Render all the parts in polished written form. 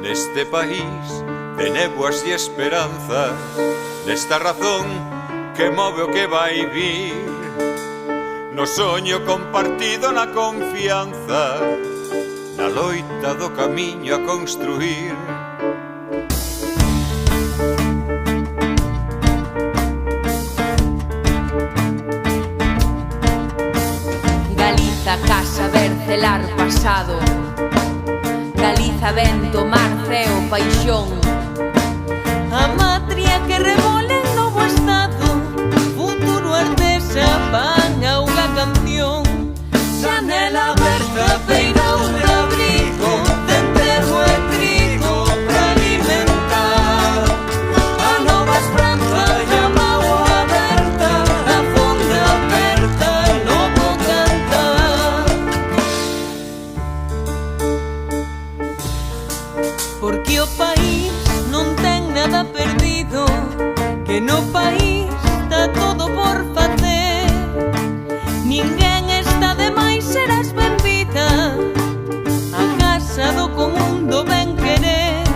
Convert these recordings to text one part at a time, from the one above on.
Neste país de néboas e esperanzas, nesta razón que move o que vai vir, no soño compartido, na confianza, na loita do camiño a construir. Galiza, casa, vercelar, pasado. Galiza, vento, mar, ceo, paixón. A matria que revole en novo estado, futuro artesa, pan, auga, canción. Xanela aberta, peirao de abrigo, centeo e trigo pra alimentar. A nova esperanza, llamao aberta, a fonda aberta, novo cantar. Porque o país non ten nada perdido, que no país está todo por facer. Ninguén está de máis, serás benvida a casa do común do ben querer.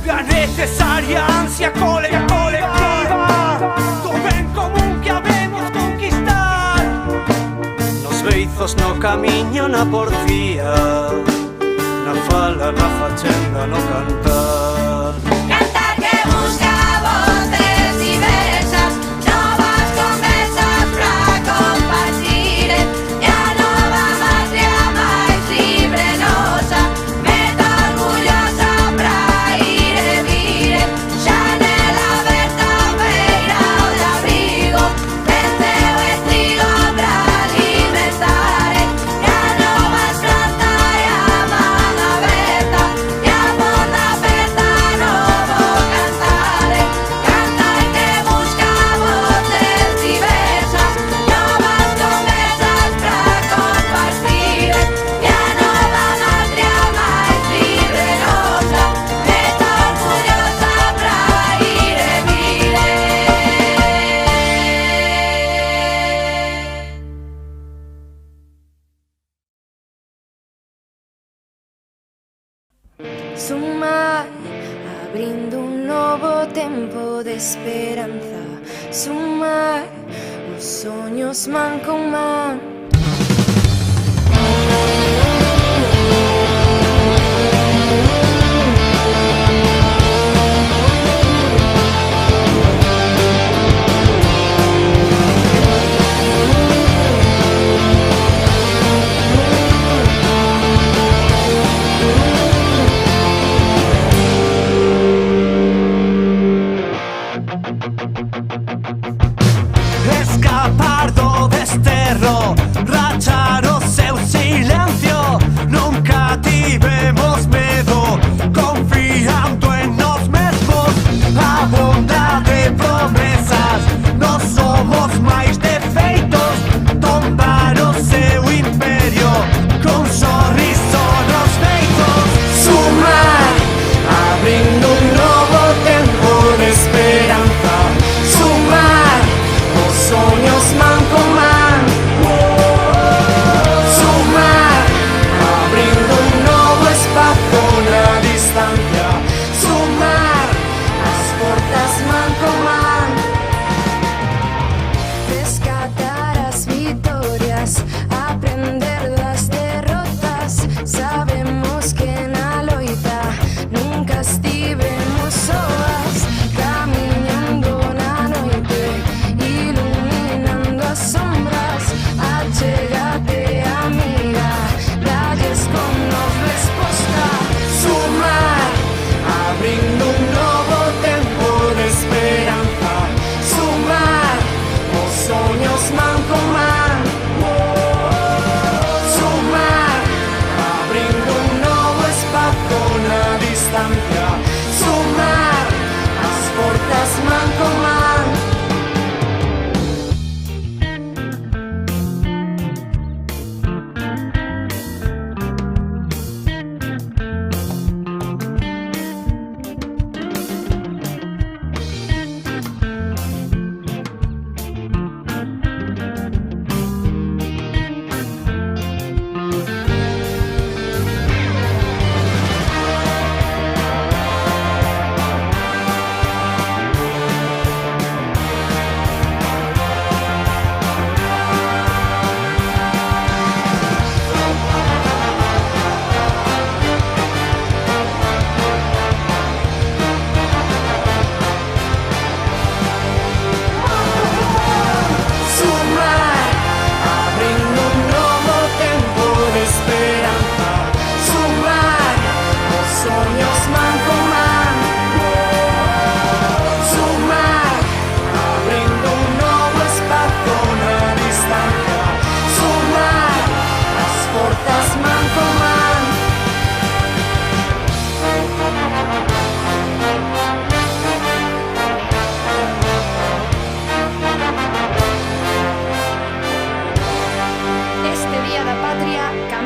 La necesaria ansia colectiva do ben común que habemos conquistar. Nos beizos no camiño, na porfía, na fala, na fachenda, no cantar. Cantar que busca voces diversas, novas conversas pra compartir. E a nova matria máis libre nosa, meta orgullosa pra ir e vir. Xanela aberta, peirao de abrigo, venceo e trigo pra alimentar. E a nova esperanza e a man aberta, e a fonda aberta, novo cantar. Cantar que busca voces diversas, novas conversas pra compartir. E a nova matria máis libre nosa, meta orgullosa pra ir e vir. Sumar, abrindo un novo tempo de esperanza. Sumar, os soños man con man. Escapar do desterro, rachar o seu silencio. Nunca tivemos medo, confiando en nos mesmos. A bondade, promesas, nós somos máis defeitos. Tombar o seu imperio, con sorriso nos feitos. Sumar, abrindo un novo tempo de esperanza. Sumar, os soños man con man. Sumar, abrindo un novo espazo na distancia. Sumar, As portas man con man. Rescatar as vitorias, aprender das derrotas. Sabemos que na loita nunca estivemos soas. Camiñando na noite, iluminando as sombras. Achégate, amiga, dalles con nos resposta. sumar, abrindo un novo tempo de esperanza. Sumar, os soños man con man.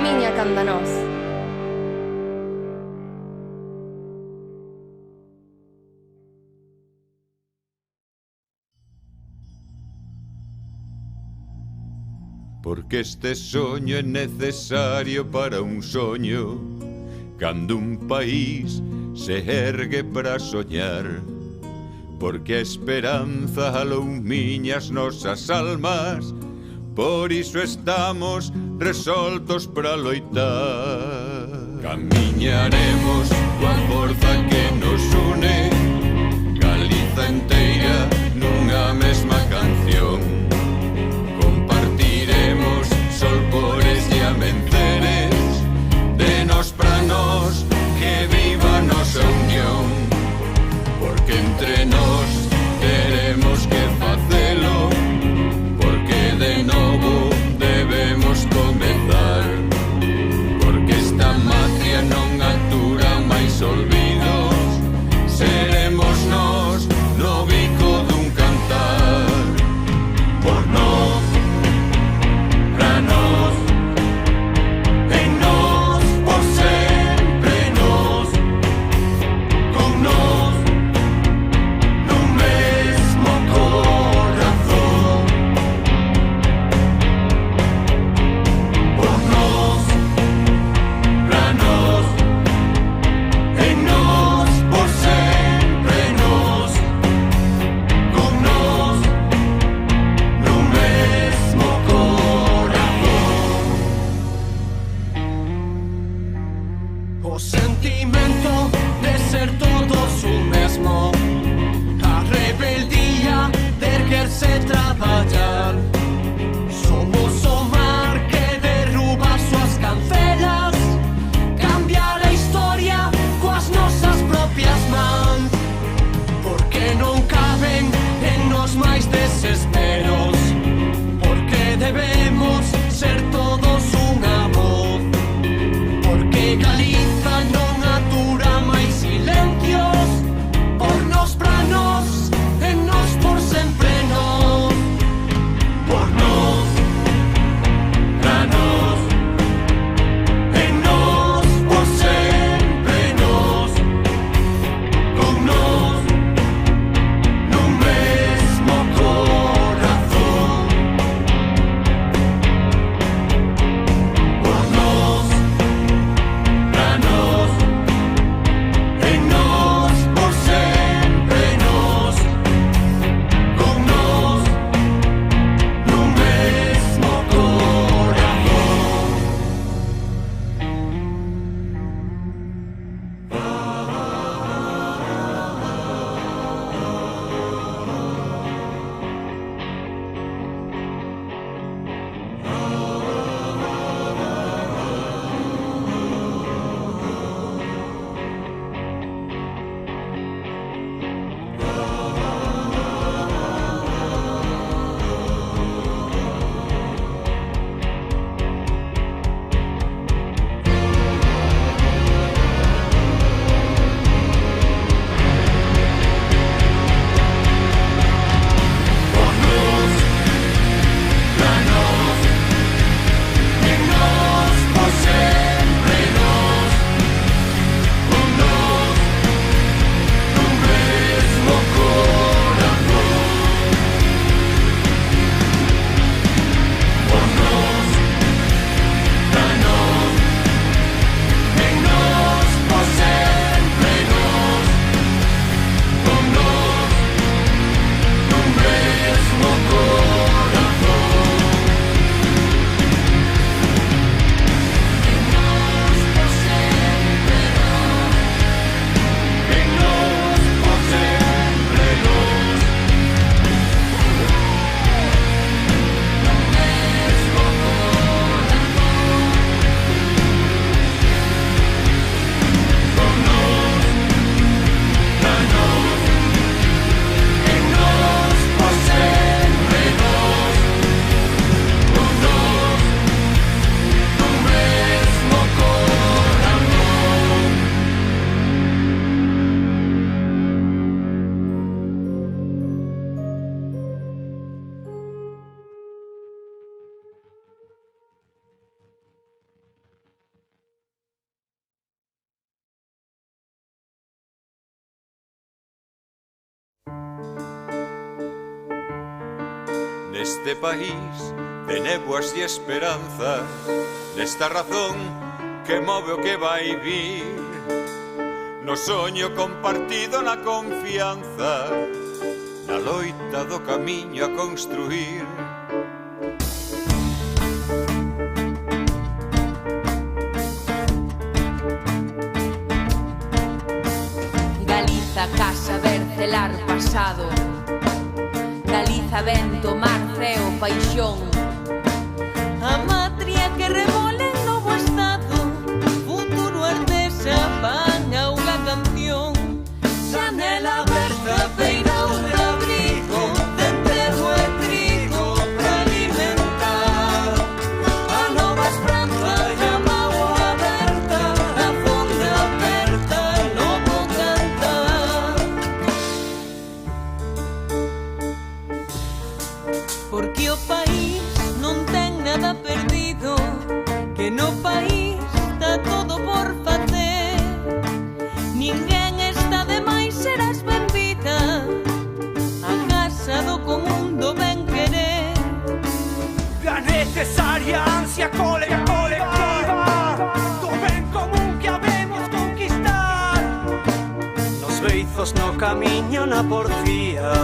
camiña canda nós. Porque este soño é necesario para un soño, cando un país se ergue para soñar. Porque a esperanza aloumiña as nosas almas, por iso estamos resoltos para loitar. Camiñaremos coa forza que nos une, Galiza enteira nunha mesma canción. Compartiremos solpores e amenceres, de nos pra nos, que viva a nosa unión. Porque entre nós teremos que facelo, porque de novo debemos comezar. Porque esta matria non atura máis olvidos, seremos nós no bico dun cantar. neste país de néboas e esperanzas, nesta razón que move o que vai vir, no soño compartido na confianza, na loita do camiño a construir. Galiza, casa, vercelar, pasado. Galiza, vento, mar, ceo, paixón. A matria que remole en novo estado, futuro artesa, pan, auga, canción. Xanela aberta, feirao de abrigo, centego e trigo para alimentar. A nova esperanza llama o aberta, a fonda aberta, novo cantar. Porque o país non ten nada perdido, que no país está todo por facer. Ninguén está de máis, serás benvida a casa do común do ben querer. La necesaria ansia colectiva do ben común que habemos conquistar. Nos beizos no camiño, na porfía,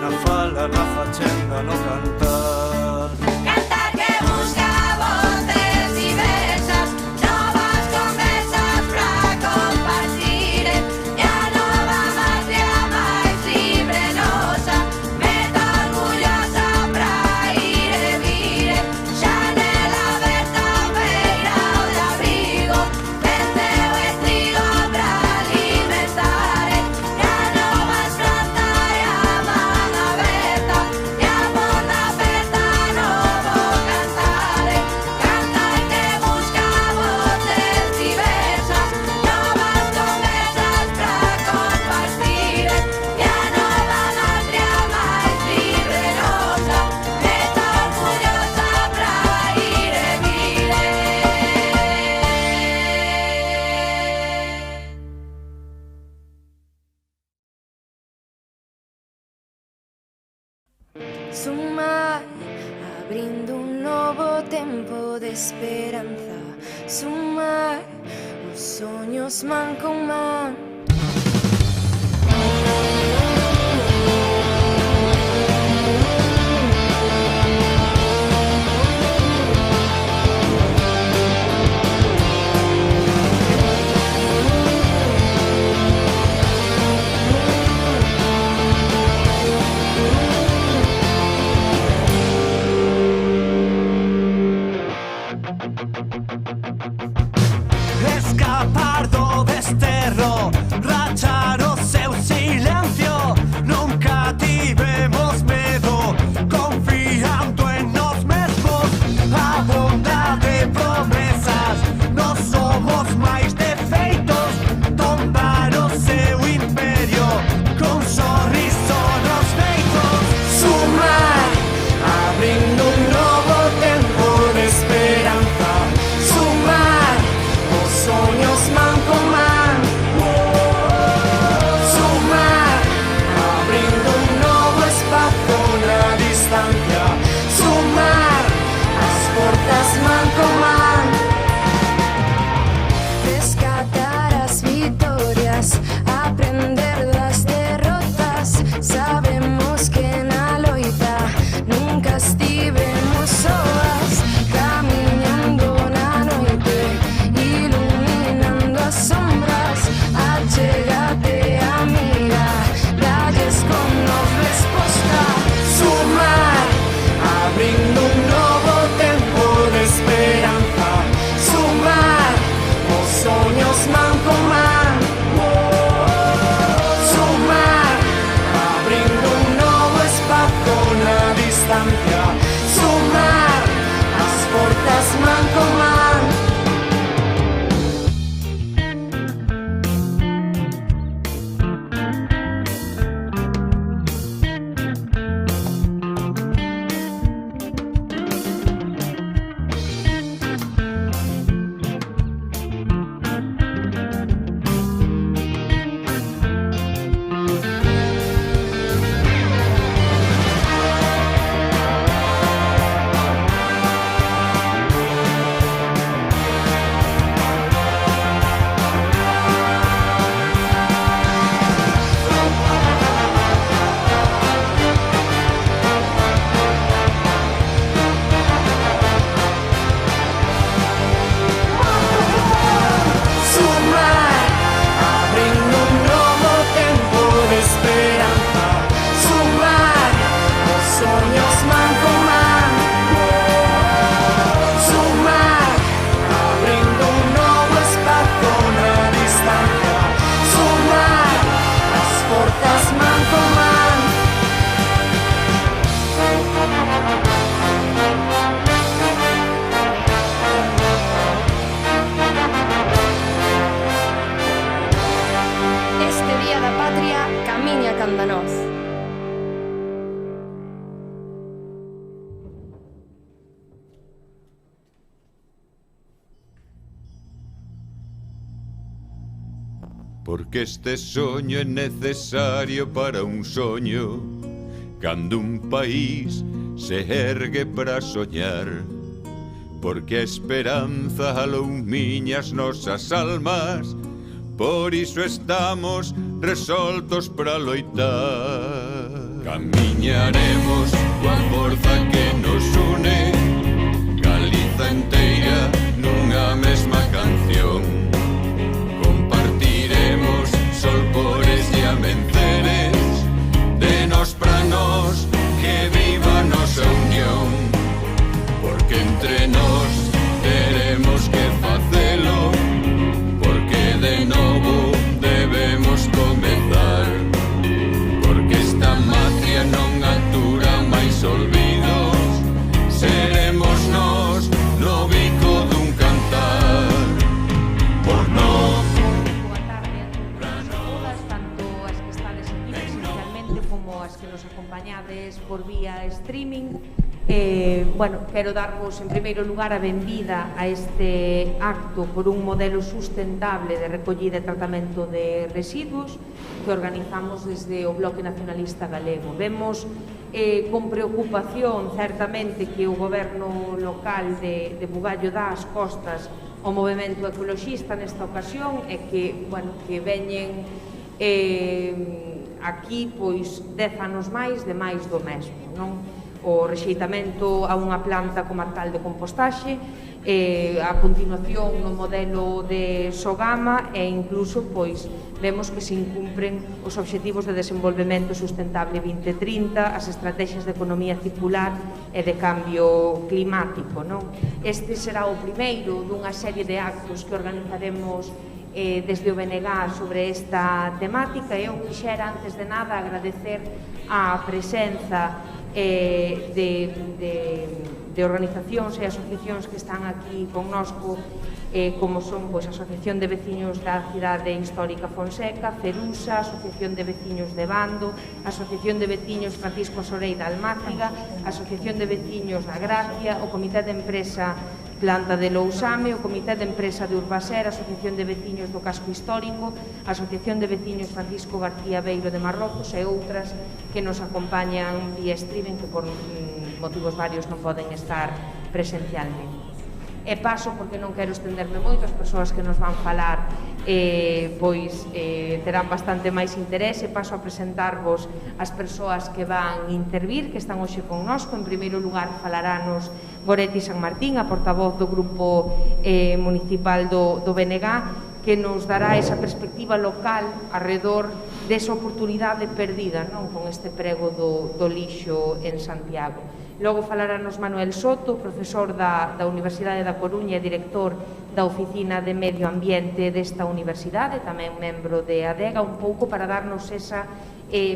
na fala, na fachenda, no cantar. Cantar que busca voces diversas, novas conversas para compartir, e a nova matria máis libre nosa, meta orgullosa para ir e vir. Xanela aberta, feirao de abrigo, venceu e trigo para alimentar, e a nova esperanza e a man aberta, e a fonda aberta, novo cantar. Cantar que busca voces diversas, novas conversas para compartir, e a nova matria máis libre nosa, meta orgullosa para ir e vir. Sumar, abrindo un novo tempo de esperanza. Sumar, os soños man con man. Escapar do desterro, rachar o seu silencio. Nunca tivemos medo, confiando en nós mesmos. A bondade promesas, nós somos máis defeitos. Tombar o seu imperio, con sorriso nos feitos. Sumar, abrindo un novo tempo de esperanza. Sumar, os sonhos man con man. porque este soño é necesario para un soño, cando un país se ergue para soñar, porque a esperanza alumiña as nosas almas, por iso estamos resoltos para loitar. Camiñaremos coa forza que nos une, Galiza inteira nunha mesma canción. Compartiremos solpores e amenceres, de nos pra nos, que viva a nosa unión, porque entre nos teremos que facelo, porque de novo debemos comezar, porque esta matria non atura máis olvidos, seremos nós no bico dun cantar, por nós. Boa tarde a todas, tanto as que estades aquí presencialmente como as que nos acompañades por vía streaming. Quero darvos en primeiro lugar a benvida a este acto por un modelo sustentable de recollida e tratamento de residuos que organizamos desde o Bloque Nacionalista Galego. Vemos con preocupación, certamente, que o goberno local de Bugallo dá as costas ao movemento ecoloxista nesta ocasión e que veñen aquí 10 anos máis do mesmo, non? O rexeitamento a unha planta comarcal de compostaxe, a continuación no modelo de Sogama e incluso vemos que se incumpren os obxectivos de desenvolvemento sustentable 2030, as estrategias de economía circular e de cambio climático, non? Este será o primeiro dunha serie de actos que organizaremos desde o BNG sobre esta temática. Eu quixera, antes de nada, agradecer a presenza de organizacións e asociacións que están aquí connosco, como son a Asociación de Veciños da Cidade Histórica Fonseca, Ferusa, Asociación de Veciños de Bando, Asociación de Veciños Francisco Soreira Almáciga, Asociación de Veciños da Gracia, o Comité de Empresa Planta de Lousame, o Comité de Empresa de Urbaser, Asociación de Veciños do Casco Histórico, Asociación de Veciños Francisco García Beiro de Marrocos e outras que nos acompañan vía streaming, que por motivos varios non poden estar presencialmente. E paso, porque non quero estenderme moito, as persoas que nos van falar terán bastante máis interese. Paso a presentarvos as persoas que van intervir, que están hoxe connosco. En primeiro lugar falarános Goretti San Martín, a portavoz do grupo municipal do BNG, que nos dará esa perspectiva local arredor desa oportunidade perdida, non, con este prego do lixo en Santiago. Logo falarános Manuel Soto, profesor da Universidade da Coruña e director da Oficina de Medio Ambiente desta universidade, tamén membro de ADEGA, un pouco para darnos esa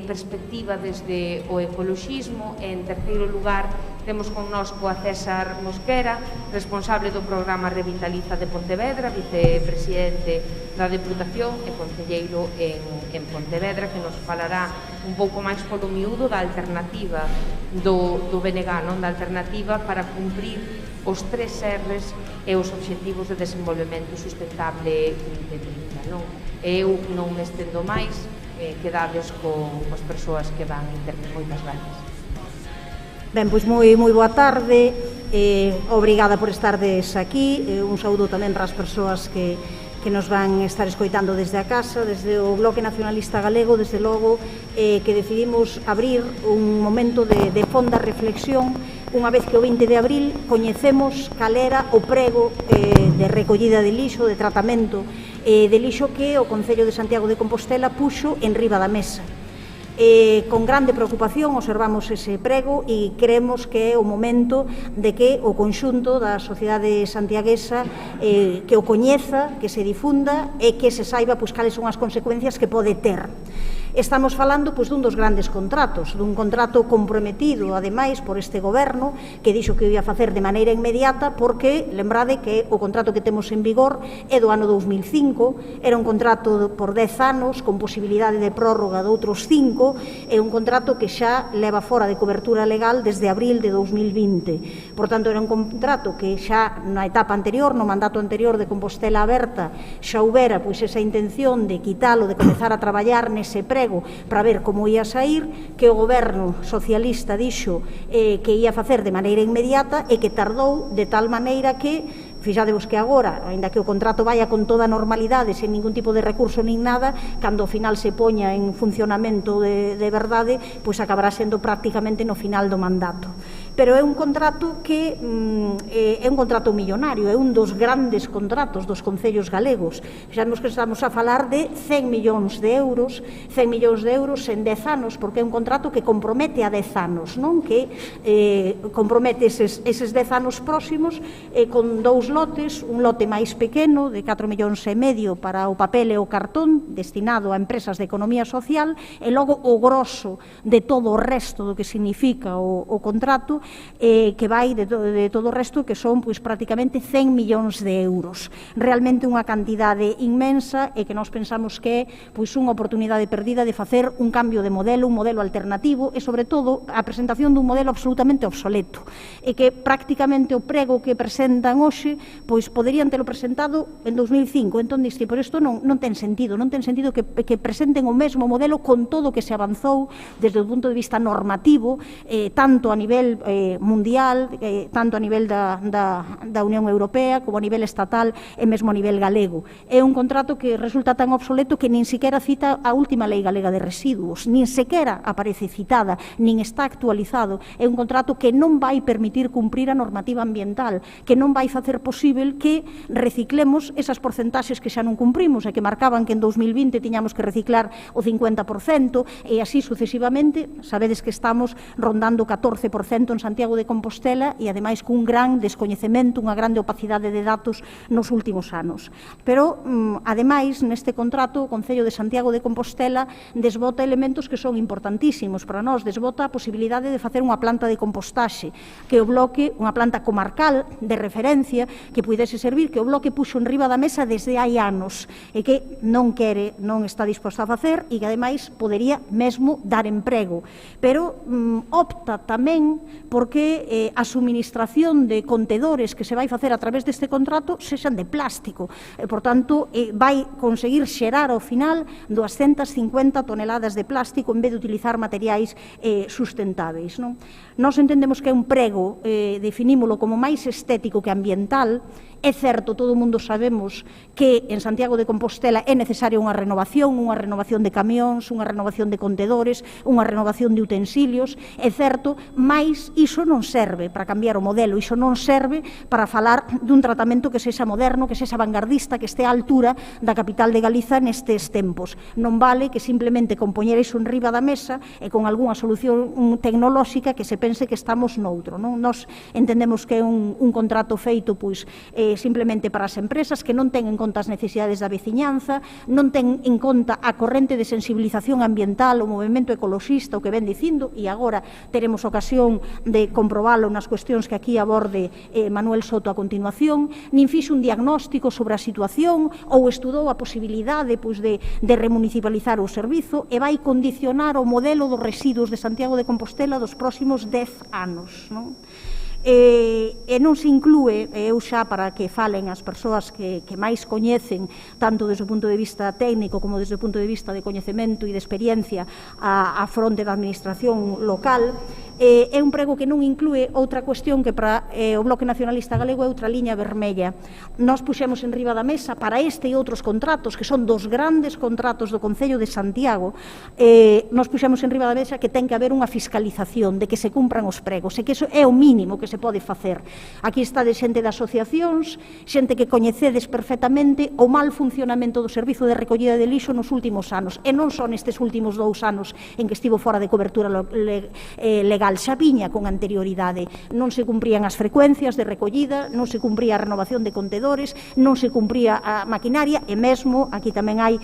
perspectiva desde o ecoloxismo. En terceiro lugar temos connosco a César Mosquera, responsable do programa Revitaliza de Pontevedra, vicepresidente da Deputación e concelleiro en Pontevedra, que nos falará un pouco máis polo miúdo da alternativa do BNG, non, da alternativa para cumprir os 3 R's e os obxectivos de desenvolvemento sustentable 2030, non? Eu non me estendo máis, quedades coas persoas que van intervir. Moitas gracias. Ben, pois moi boa tarde, obrigada por estardes aquí, un saúdo tamén para as persoas que nos van estar escoitando desde a casa, desde o Bloque Nacionalista Galego, desde logo, que decidimos abrir un momento de fonda reflexión, unha vez que o 20 de abril coñecemos cal era o prego de recollida de lixo, de tratamento de lixo que o Concello de Santiago de Compostela puxo en riba da mesa. Con grande preocupación observamos ese prego e creemos que é o momento de que o conxunto da sociedade santiaguesa que o coñeza, que se difunda e que se saiba cales son as consecuencias que pode ter. Estamos falando dun dos grandes contratos, dun contrato comprometido, ademais, por este goberno, que dixo que o ia facer de maneira inmediata, porque, lembrade que o contrato que temos en vigor é do ano 2005, era un contrato por 10 anos, con posibilidade de prórroga de outros 5, é un contrato que xa leva fora de cobertura legal desde abril de 2020. Por tanto, era un contrato que xa na etapa anterior, no mandato anterior de Compostela Aberta, xa houbera esa intención de quitalo, de comezar a traballar nese prego para ver como ia sair, que o goberno socialista dixo que ia facer de maneira inmediata e que tardou de tal maneira que fixadevos que agora, ainda que o contrato vaya con toda normalidade, sen ningún tipo de recurso nin nada, cando ao final se poña en funcionamento de verdade, pois acabará sendo prácticamente no final do mandato. Pero é un contrato que é un contrato millonario, é un dos grandes contratos dos concellos galegos. Fixamos que estamos a falar de 100 millóns de euros en 10 anos, porque é un contrato que compromete a 10 anos, non? Que compromete eses 10 anos próximos con dous lotes, un lote máis pequeno de 4,5 millóns para o papel e o cartón destinado a empresas de economía social, e logo o grosso de todo o resto do que significa o contrato, que vai de todo o resto, que son prácticamente 100 millóns de euros. Realmente unha cantidade inmensa, e que nós pensamos que é unha oportunidade perdida de facer un cambio de modelo, un modelo alternativo, e sobre todo a presentación dun modelo absolutamente obsoleto, e que prácticamente o prego que presentan hoxe poderían telo presentado en 2005. Entón, dixe, por isto non ten sentido que presenten o mesmo modelo con todo o que se avanzou desde o punto de vista normativo, tanto a nivel mundial, tanto a nivel da Unión Europea como a nivel estatal e mesmo a nivel galego. É un contrato que resulta tan obsoleto que nin sequera cita a última lei galega de residuos, nin sequera aparece citada, nin está actualizado. É un contrato que non vai permitir cumprir a normativa ambiental, que non vai facer posible que reciclemos esas porcentaxes que xa non cumprimos e que marcaban que en 2020 tiñamos que reciclar o 50% e así sucesivamente. Sabedes que estamos rondando o 14% en Santiago de Compostela e ademais cun gran descoñecemento, unha grande opacidade de datos nos últimos anos. Pero, ademais, neste contrato, o Concello de Santiago de Compostela desbota elementos que son importantísimos para nós. Desbota a posibilidade de facer unha planta de compostaxe, que o bloque, unha planta comarcal de referencia, que puidese servir, que o bloque puxo en riba da mesa desde hai anos e que non está disposto a facer, e que ademais podería mesmo dar emprego. Pero opta tamén porque a suministración de contedores que se vai facer a través deste contrato sexan de plástico. Por tanto, vai conseguir xerar ao final 250 toneladas de plástico en vez de utilizar materiais sustentáveis. Nós entendemos que é un prego, definímolo como máis estético que ambiental. É certo, todo o mundo sabemos que en Santiago de Compostela é necesaria unha renovación de camións, unha renovación de contedores, unha renovación de utensilios. É certo, mas iso non serve para cambiar o modelo, iso non serve para falar dun tratamento que sexa moderno, que sexa vanguardista, que este á altura da capital de Galiza nestes tempos. Non vale que simplemente con poñer iso en riba da mesa e con algunha solución tecnolóxica que se pense que estamos noutro. Nos entendemos que é un contrato feito simplemente para as empresas, que non ten en conta as necesidades da veciñanza, non ten en conta a corrente de sensibilización ambiental, o movimento ecoloxista, o que ven dicindo, e agora teremos ocasión de comprobalo nas cuestións que aquí aborde Manuel Soto a continuación. Nin fixo un diagnóstico sobre a situación ou estudou a posibilidade de remunicipalizar o servizo, e vai condicionar o modelo dos residuos de Santiago de Compostela dos próximos 10 anos. E non se inclúe, eu xa para que falen as persoas que máis coñecen, tanto desde o punto de vista técnico como desde o punto de vista de coñecemento e de experiencia a fronte da administración local, é un prego que non inclúe outra cuestión que para o Bloque Nacionalista Galego é outra liña vermella. Nós puxemos en riba da mesa para este e outros contratos, que son dos grandes contratos do Concello de Santiago, nós puxemos en riba da mesa que ten que haber unha fiscalización de que se cumpran os pregos, e que iso é o mínimo que se pode facer. Aquí está de xente de asociacións, xente que coñecedes perfectamente o mal funcionamento do servizo de recollida de lixo nos últimos anos, e non son estes últimos 2 anos en que estivo fora de cobertura legal ilegal, xa viña con anterioridade. Non se cumprían as frecuencias de recollida, non se cumpría a renovación de contedores, non se cumpría a maquinaria, e mesmo, aquí tamén hai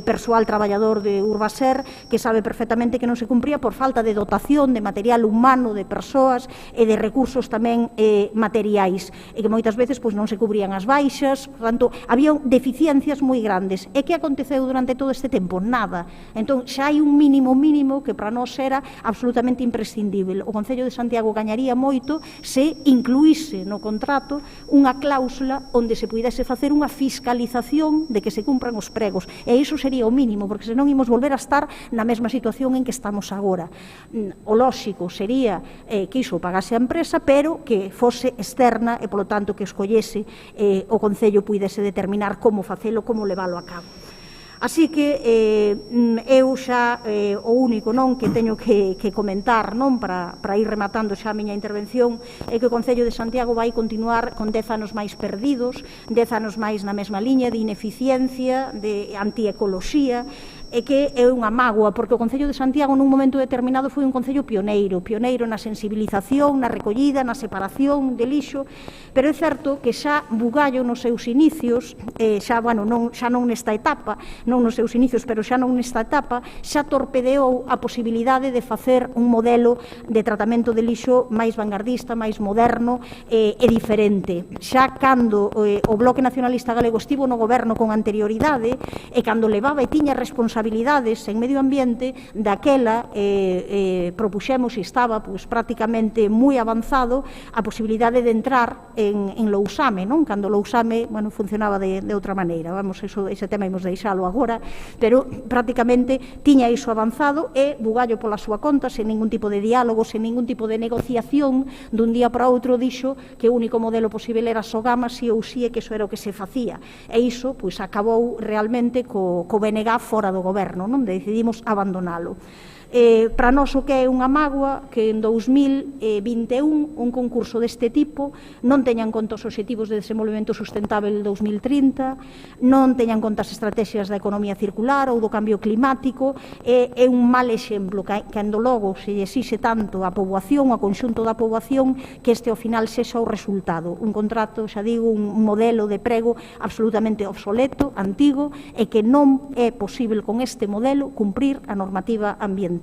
persoal traballador de Urbaser que sabe perfectamente que non se cumpría por falta de dotación de material humano, de persoas e de recursos tamén materiais, e que moitas veces non se cubrían as baixas, por tanto, había deficiencias moi grandes. E que aconteceu durante todo este tempo? Nada. Entón, xa hai un mínimo que para nós era absolutamente imprescindible. O Concello de Santiago gañaría moito se incluíse no contrato unha cláusula onde se puidese facer unha fiscalización de que se cumpran os pregos. E iso sería o mínimo, porque senón imos volver a estar na mesma situación en que estamos agora. O lóxico sería que iso pagase a empresa, pero que fose externa e, polo tanto, que escollese o Concello puidese determinar como facelo, como leválo a cabo. Así que eu xa o único que teño que comentar para ir rematando xa a miña intervención é que o Concello de Santiago vai continuar con 10 anos máis perdidos, 10 anos máis na mesma liña de ineficiencia, de antiecoloxía, e que é unha mágoa, porque o Concello de Santiago nun momento determinado foi un concello pioneiro na sensibilización, na recollida, na separación de lixo, pero é certo que xa Bugallo nos seus inicios, xa non nesta etapa, non nos seus inicios, pero xa non nesta etapa, xa torpedeou a posibilidade de facer un modelo de tratamento de lixo máis vanguardista, máis moderno e diferente. Xa cando o Bloque Nacionalista Galego estivo no goberno con anterioridade e cando levaba e tiña responsabilidades en medio ambiente, daquela propuxemos e estaba prácticamente moi avanzado a posibilidade de entrar en Lousame, cando Lousame funcionaba de outra maneira. Ese tema imos deixalo agora, pero prácticamente tiña iso avanzado e Bugallo pola súa conta, sen ningún tipo de diálogo, sen ningún tipo de negociación, dun día para outro dixo que o único modelo posible era Sogama, si ou si, e que iso era o que se facía. E iso acabou realmente co BNG fora do goberno, decidimos abandonalo. Para nós o que é unha mágoa que en 2021 un concurso deste tipo non teña en conta os obxectivos de desenvolvemento sustentável 2030, non teña en conta as estrategias da economía circular ou do cambio climático. É un mal exemplo cando logo se exixe tanto a poboación, a conxunto da poboación, que este ao final sexa o resultado. Un contrato, xa digo, un modelo de prego absolutamente obsoleto, antigo, e que non é posible con este modelo cumprir a normativa ambiental.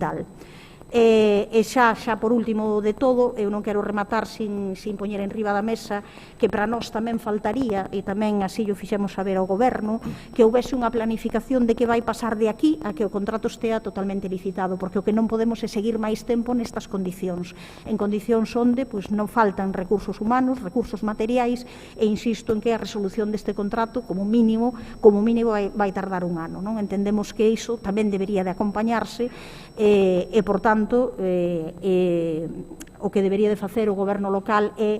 E xa por último de todo, eu non quero rematar sin poñer en riba da mesa que para nós tamén faltaría, e tamén así o fixemos saber ao goberno, que houvese unha planificación de que vai pasar de aquí a que o contrato estea totalmente licitado, porque o que non podemos é seguir máis tempo nestas condicións, en condicións onde non faltan recursos humanos, recursos materiais, e insisto en que a resolución deste contrato como mínimo vai tardar un ano. Entendemos que iso tamén debería de acompañarse e, por tanto, o que debería de facer o goberno local é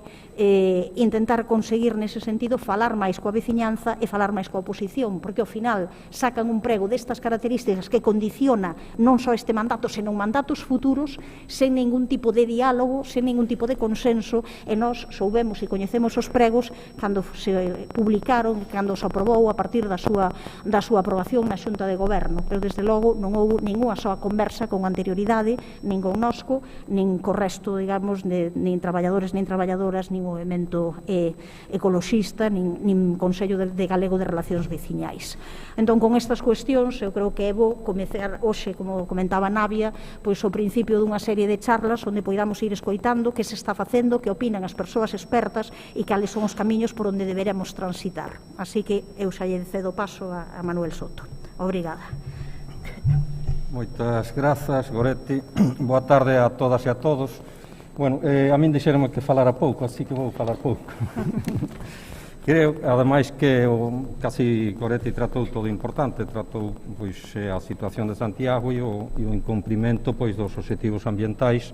intentar conseguir nese sentido falar máis coa veciñanza e falar máis coa oposición, porque ao final sacan un prego destas características que condiciona non só este mandato, senón mandatos futuros, sen ningún tipo de diálogo, sen ningún tipo de consenso, e nós soubemos e coñecemos os pregos cando se publicaron, cando se aprobou a partir da súa aprobación na Xunta de Goberno, pero desde logo non houve ninguna soa conversa con anterioridade, nin con nosco, nin co resto, digamos, nin traballadores, nin traballadoras, nin movimento ecoloxista, nin Consello de Galego de Relacións Veciñais. Entón, con estas cuestións, eu creo que é bo comezar hoxe, como comentaba Navia, pois o principio dunha serie de charlas onde poidamos ir escoitando que se está facendo, que opinan as persoas expertas e cales son os camiños por onde deberemos transitar. Así que eu xa lle cedo paso a Manuel Soto. Obrigada. Moitas grazas, Goretti. Boa tarde a todas e a todos. Bueno, a min dixeronme que falara pouco, así que vou falar pouco. Creo, ademais, que casi Goretti tratou todo importante, tratou a situación de Santiago e o incumprimento dos obxectivos ambientais,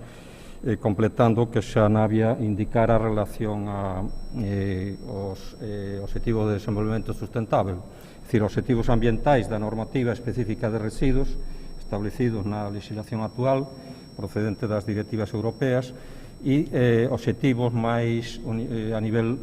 completando que xa Navia indicara a relación aos obxectivos de desenvolvemento sustentável, é dicir, obxectivos ambientais da normativa específica de residuos establecidos na legislación actual procedente das directivas europeas e obxectivos máis a nivel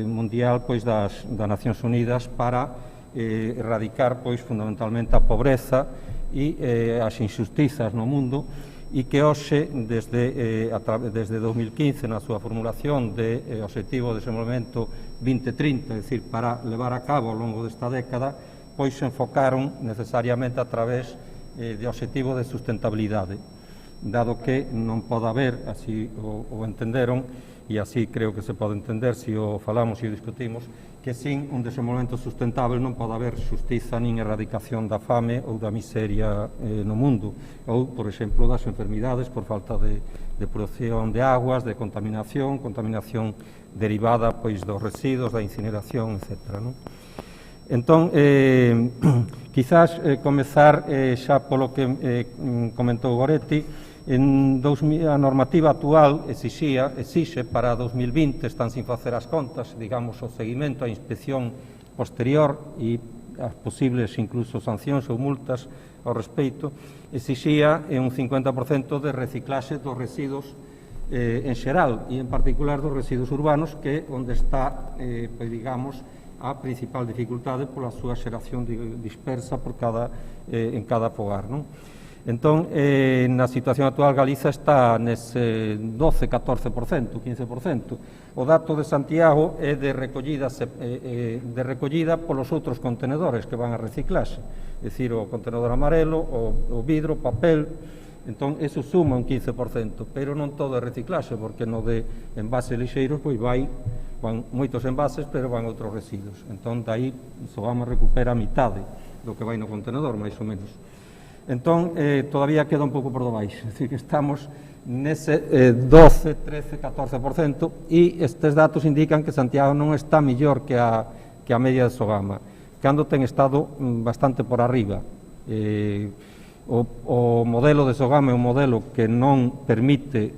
mundial das Nacións Unidas para erradicar fundamentalmente a pobreza e as injustizas no mundo e que hoxe, desde 2015, na súa formulación de Obxectivo de Desenvolvemento 2030, é dicir, para levar a cabo ao longo desta década, pois se enfocaron necesariamente a través de obxectivo de sustentabilidade, dado que non pode haber, así o entenderon, e así creo que se pode entender se o falamos e o discutimos, que sin un desenvolvemento sustentável non pode haber xustiza nin erradicación da fame ou da miseria no mundo, ou, por exemplo, das enfermidades por falta de depuración de aguas, de contaminación derivada pois dos residuos, da incineración, etc. Non? Entón, quizás comezar xa polo que comentou Goretti. A normativa actual exixe para 2020, están sin facer as contas, digamos, o seguimento, a inspección posterior e as posibles incluso sancións ou multas ao respecto, exixía un 50% de reciclaxe dos residuos en xeral e en particular dos residuos urbanos, que é onde está, digamos, a principal dificultade pola súa xeración dispersa en cada fogar, non? Entón, na situación actual, Galiza está nese 12, 14%, 15%. O dato de Santiago é de recollida polos outros contenedores que van a reciclarse, é dicir, o contenedor amarelo, o vidro, o papel. Entón, eso suma un 15%, pero non todo é reciclaxe, porque no de envases lixeiros, pois van moitos envases, pero van outros residuos. Entón, daí, Sogama recupera a mitade do que vai no contenedor, máis ou menos. Entón, todavía queda un pouco por debaixo, é dicir, que estamos nese 12, 13, 14%, e estes datos indican que Santiago non está mellor que a media de Sogama, cando ten estado bastante por arriba. O modelo de Sogama é un modelo que non permite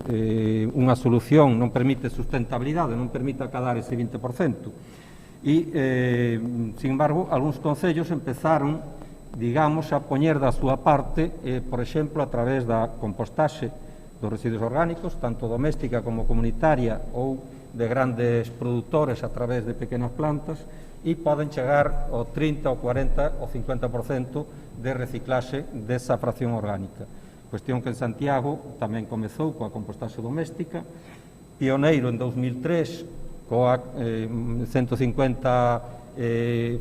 unha solución, non permite sustentabilidade, non permite acadar ese 20%. E, sin embargo, algúns concellos empezaron, digamos, a poñer da súa parte, por exemplo, a través da compostaxe dos residuos orgánicos, tanto doméstica como comunitaria, ou de grandes produtores a través de pequenas plantas, e poden chegar ao 30, ao 40, ao 50% de reciclaxe desa fracción orgánica. Cuestión que en Santiago tamén comezou coa compostaxe doméstica, pioneiro en 2003, coa 150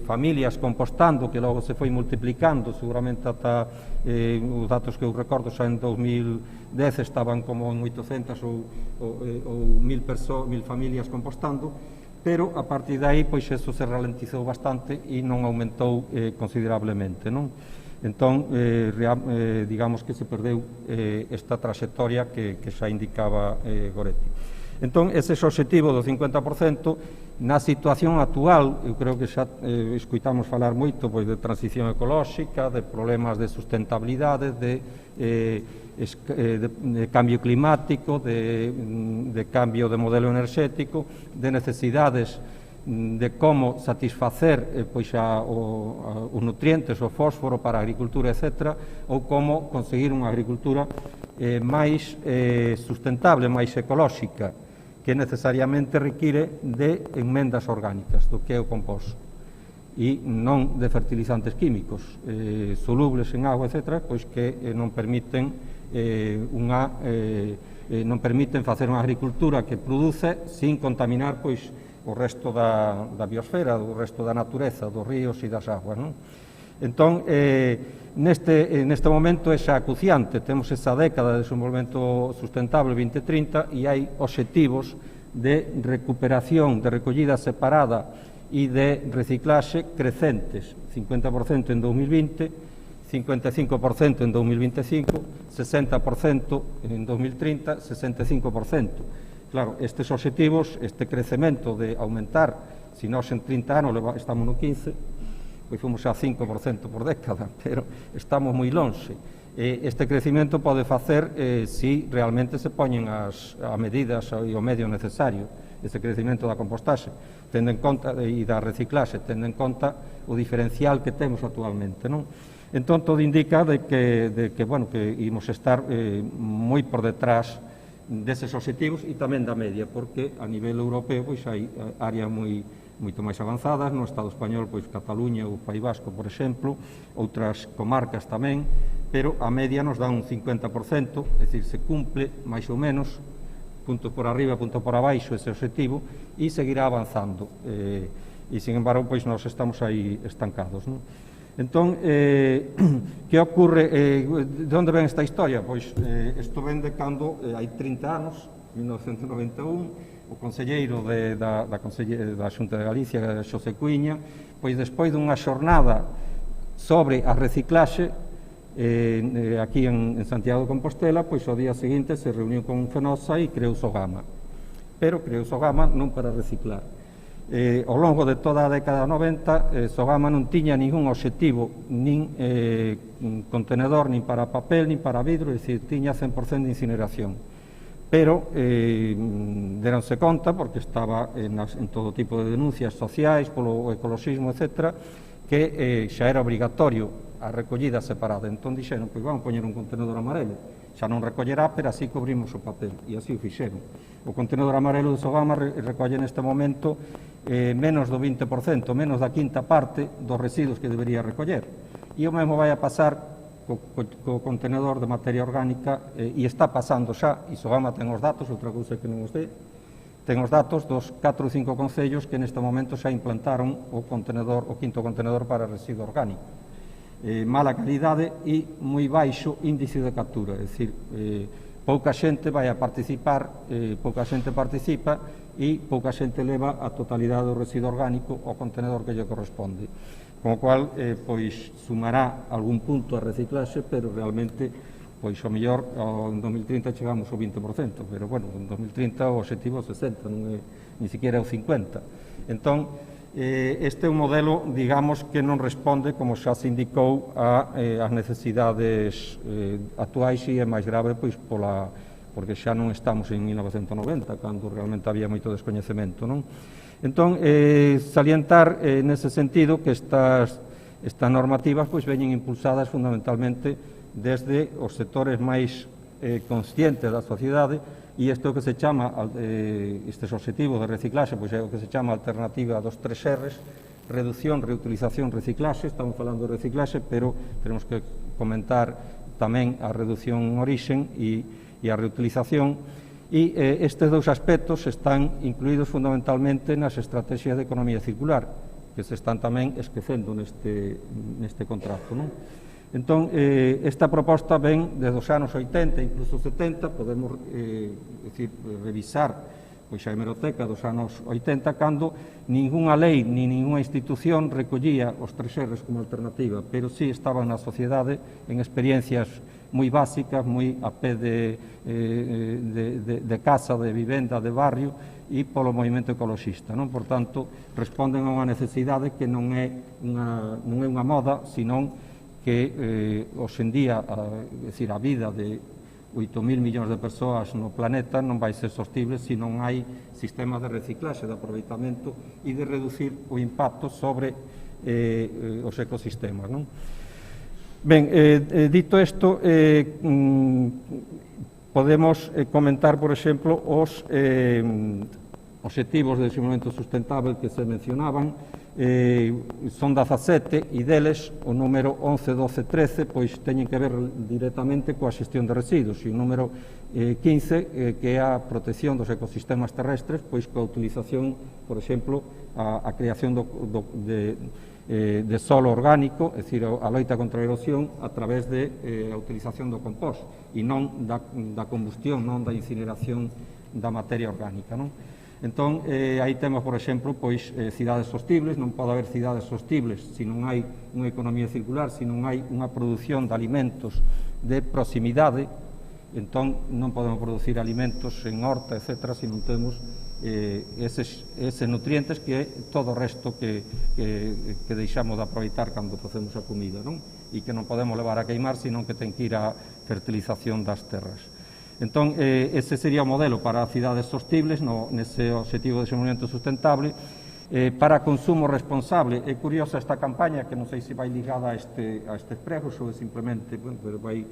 familias compostando, que logo se foi multiplicando, seguramente ata os datos que eu recordo xa en 2010 estaban como en 800 ou 1000 familias compostando, pero a partir de aí pois eso se ralentizou bastante e non aumentou considerablemente, non? Entón, digamos que se perdeu esta traxectoria que xa indicaba Goretti. Entón, ese obxectivo do 50%, na situación actual, eu creo que xa escoitamos falar moito pois, de transición ecolóxica, de problemas de sustentabilidade, de cambio climático, de cambio de modelo enerxético, de necesidades de como satisfacer pois, os nutrientes, o fósforo para a agricultura, etc., ou como conseguir unha agricultura máis sustentable, máis ecolóxica, que necesariamente require de enmendas orgánicas do que é o composto e non de fertilizantes químicos solubles en agua, etc., pois que non permiten facer unha agricultura que produce sin contaminar pois o resto da biosfera, o resto da natureza, dos ríos e das aguas, non? Entón, neste momento é xa acuciante, temos esa década de desenvolvemento sustentable 2030 e hai obxectivos de recuperación, de recollida separada e de reciclaxe crecentes, 50% en 2020, 55% en 2025, 60% en 2030, 65%. Claro, estes obxectivos, este crecemento de aumentar, se nós en 30 anos estamos no 15%, pois fomos a 5% por década, pero estamos moi longe. Este crecimento pode facer se realmente se poñen as medidas e o medio necesario, ese crecimento da compostaxe, tendo en conta, e da reciclaxe, tendo en conta o diferencial que temos actualmente, non? Entón, todo indica de que imos estar moi por detrás deses obxectivos e tamén da media, porque a nivel europeo pois hai área moi moito máis avanzadas, no Estado español, pois Cataluña ou País Vasco, por exemplo, outras comarcas tamén, pero a media nos dá un 50%, é dicir, se cumple máis ou menos, punto por arriba, punto por abaixo, ese objetivo, e seguirá avanzando. E, sin embargo, pois nós estamos aí estancados, non? Entón, que ocorre, de onde ven esta historia? Pois, isto ven de cando, hai 30 anos, 1991, o conselleiro da Xunta de Galicia, Xosé Cuíña, pois despois dunha xornada sobre a reciclaxe, aquí en Santiago de Compostela, pois ao día seguinte se reuniu con Fenosa e creou Sogama. Pero creou Sogama non para reciclar. Ao longo de toda a década 90, Sogama non tiña ningún obxectivo, nin contenedor, nin para papel, nin para vidro, é dicir, tiña 100% de incineración. Pero deronse conta, porque estaba en todo tipo de denuncias sociais, polo ecoloxismo, etc., que xa era obrigatorio a recollida separada. Entón dixeron, pois vamos poñer un contenedor amarelo, xa non recollerá, pero así cobrimos o papel, e así o fixeron. O contenedor amarelo de Sogama recolle neste momento menos do 20%, menos da quinta parte dos residuos que debería recoller. E o mesmo vai a pasar co contenedor de materia orgánica, e está pasando xa, e Sogama ten os datos, outra cousa que non os dé, ten os datos dos 4 ou 5 concellos que neste momento xa implantaron o quinto contenedor para residuo orgánico. Mala calidade e moi baixo índice de captura, é dicir, pouca xente vai a participar, pouca xente participa e pouca xente leva a totalidade do residuo orgánico ao contenedor que lle corresponde. Con o cual, pois, sumará algún punto a reciclaxe, pero realmente, pois, ao mellor, en 2030 chegamos ao 20%, pero, bueno, en 2030 o objetivo é 60%, non é, ni siquiera é o 50%. Entón, este é un modelo, digamos, que non responde, como xa se indicou, ás necesidades actuais e é máis grave, pois, porque xa non estamos en 1990, cando realmente había moito descoñecemento, non? Entón, salientar nese sentido que estas normativas pois veñen impulsadas fundamentalmente desde os sectores máis conscientes da sociedade, e isto é o que se chama, estes obxectivos de reciclaxe, pois é o que se chama alternativa dos 3 R's, reducción, reutilización, reciclaxe. Estamos falando de reciclaxe, pero tenemos que comentar tamén a reducción en orixen e a reutilización. E estes dous aspectos están incluídos fundamentalmente nas estrategias de economía circular, que se están tamén esquecendo neste contrato, non? Entón, esta proposta ven desde os anos 80, incluso 70, podemos revisar pois a hemeroteca dos anos 80, cando ningunha lei ni ningunha institución recollía os 3 R's como alternativa, pero sí estaban na sociedade en experiencias moi básicas, moi a pé de casa, de vivenda, de barrio, e polo movimento ecoloxista, non? Por tanto, responden a unha necesidade que non é unha moda, senón que hoxendía, a vida de 8.000 millóns de persoas no planeta non vai ser sostible se non hai sistemas de reciclaxe, de aproveitamento e de reducir o impacto sobre os ecosistemas, non? Ben, dito isto, podemos comentar, por exemplo, os obxectivos de desenvolvemento sustentável que se mencionaban. Son 17 e deles o número 11, 12, 13 pois teñen que ver directamente coa xestión de residuos, e o número 15 que é a protección dos ecosistemas terrestres, pois coa utilización, por exemplo, a creación de solo orgánico, é dicir, a loita contra a erosión a través a utilización do compost e non da combustión, non da incineración da materia orgánica, non? Entón, aí temos, por exemplo, pois, cidades sostibles. Non pode haber cidades sostibles se non hai unha economía circular, se non hai unha produción de alimentos de proximidade. Entón, non podemos producir alimentos en horta, etc., se non temos eses nutrientes que é todo o resto que deixamos de aproveitar cando facemos a comida, non? E que non podemos levar a queimar, senón que ten que ir á fertilización das terras. Entón, ese sería o modelo para cidades sostibles nese objetivo de desenvolvemento sustentable. Para consumo responsable, é curiosa esta campaña, que non sei se vai ligada a estes pregos ou simplemente vai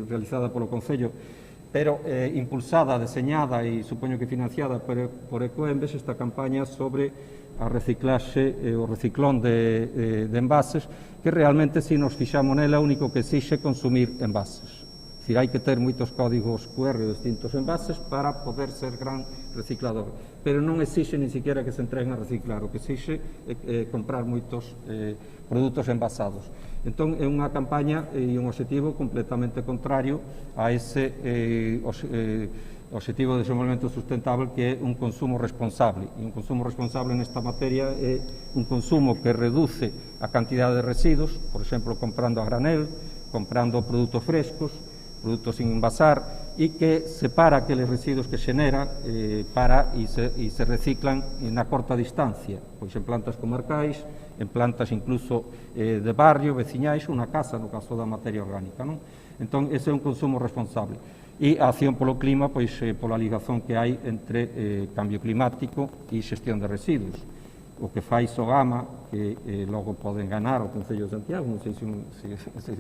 realizada polo Concello, pero impulsada, deseñada e supoño que financiada por Ecoembes, esta campaña sobre a reciclaxe e o reciclón de envases, que realmente, se nos fixamos nela, o único que exixe consumir envases. Es decir, hai que ter moitos códigos QR de distintos envases para poder ser gran reciclador, pero non exixe ni siquiera que se entreguen a reciclar, o que exixe é comprar moitos produtos envasados. Entón, é unha campaña e un objetivo completamente contrario a ese objetivo de desenvolvemento sustentable, que é un consumo responsable. E un consumo responsable nesta materia é un consumo que reduce a cantidade de residuos, por exemplo, comprando a granel, comprando produtos frescos, produtos sin envasar, e que separa aqueles residuos que xenera e se reciclan na corta distancia, pois en plantas comarcais, en plantas incluso de barrio, veciñais, ou na casa, no caso da materia orgánica, non? Entón, ese é un consumo responsable. E a acción polo clima, pois pola ligazón que hai entre cambio climático e xestión de residuos. O que fai Sogama, que logo pode enganar o Concello de Santiago, non sei se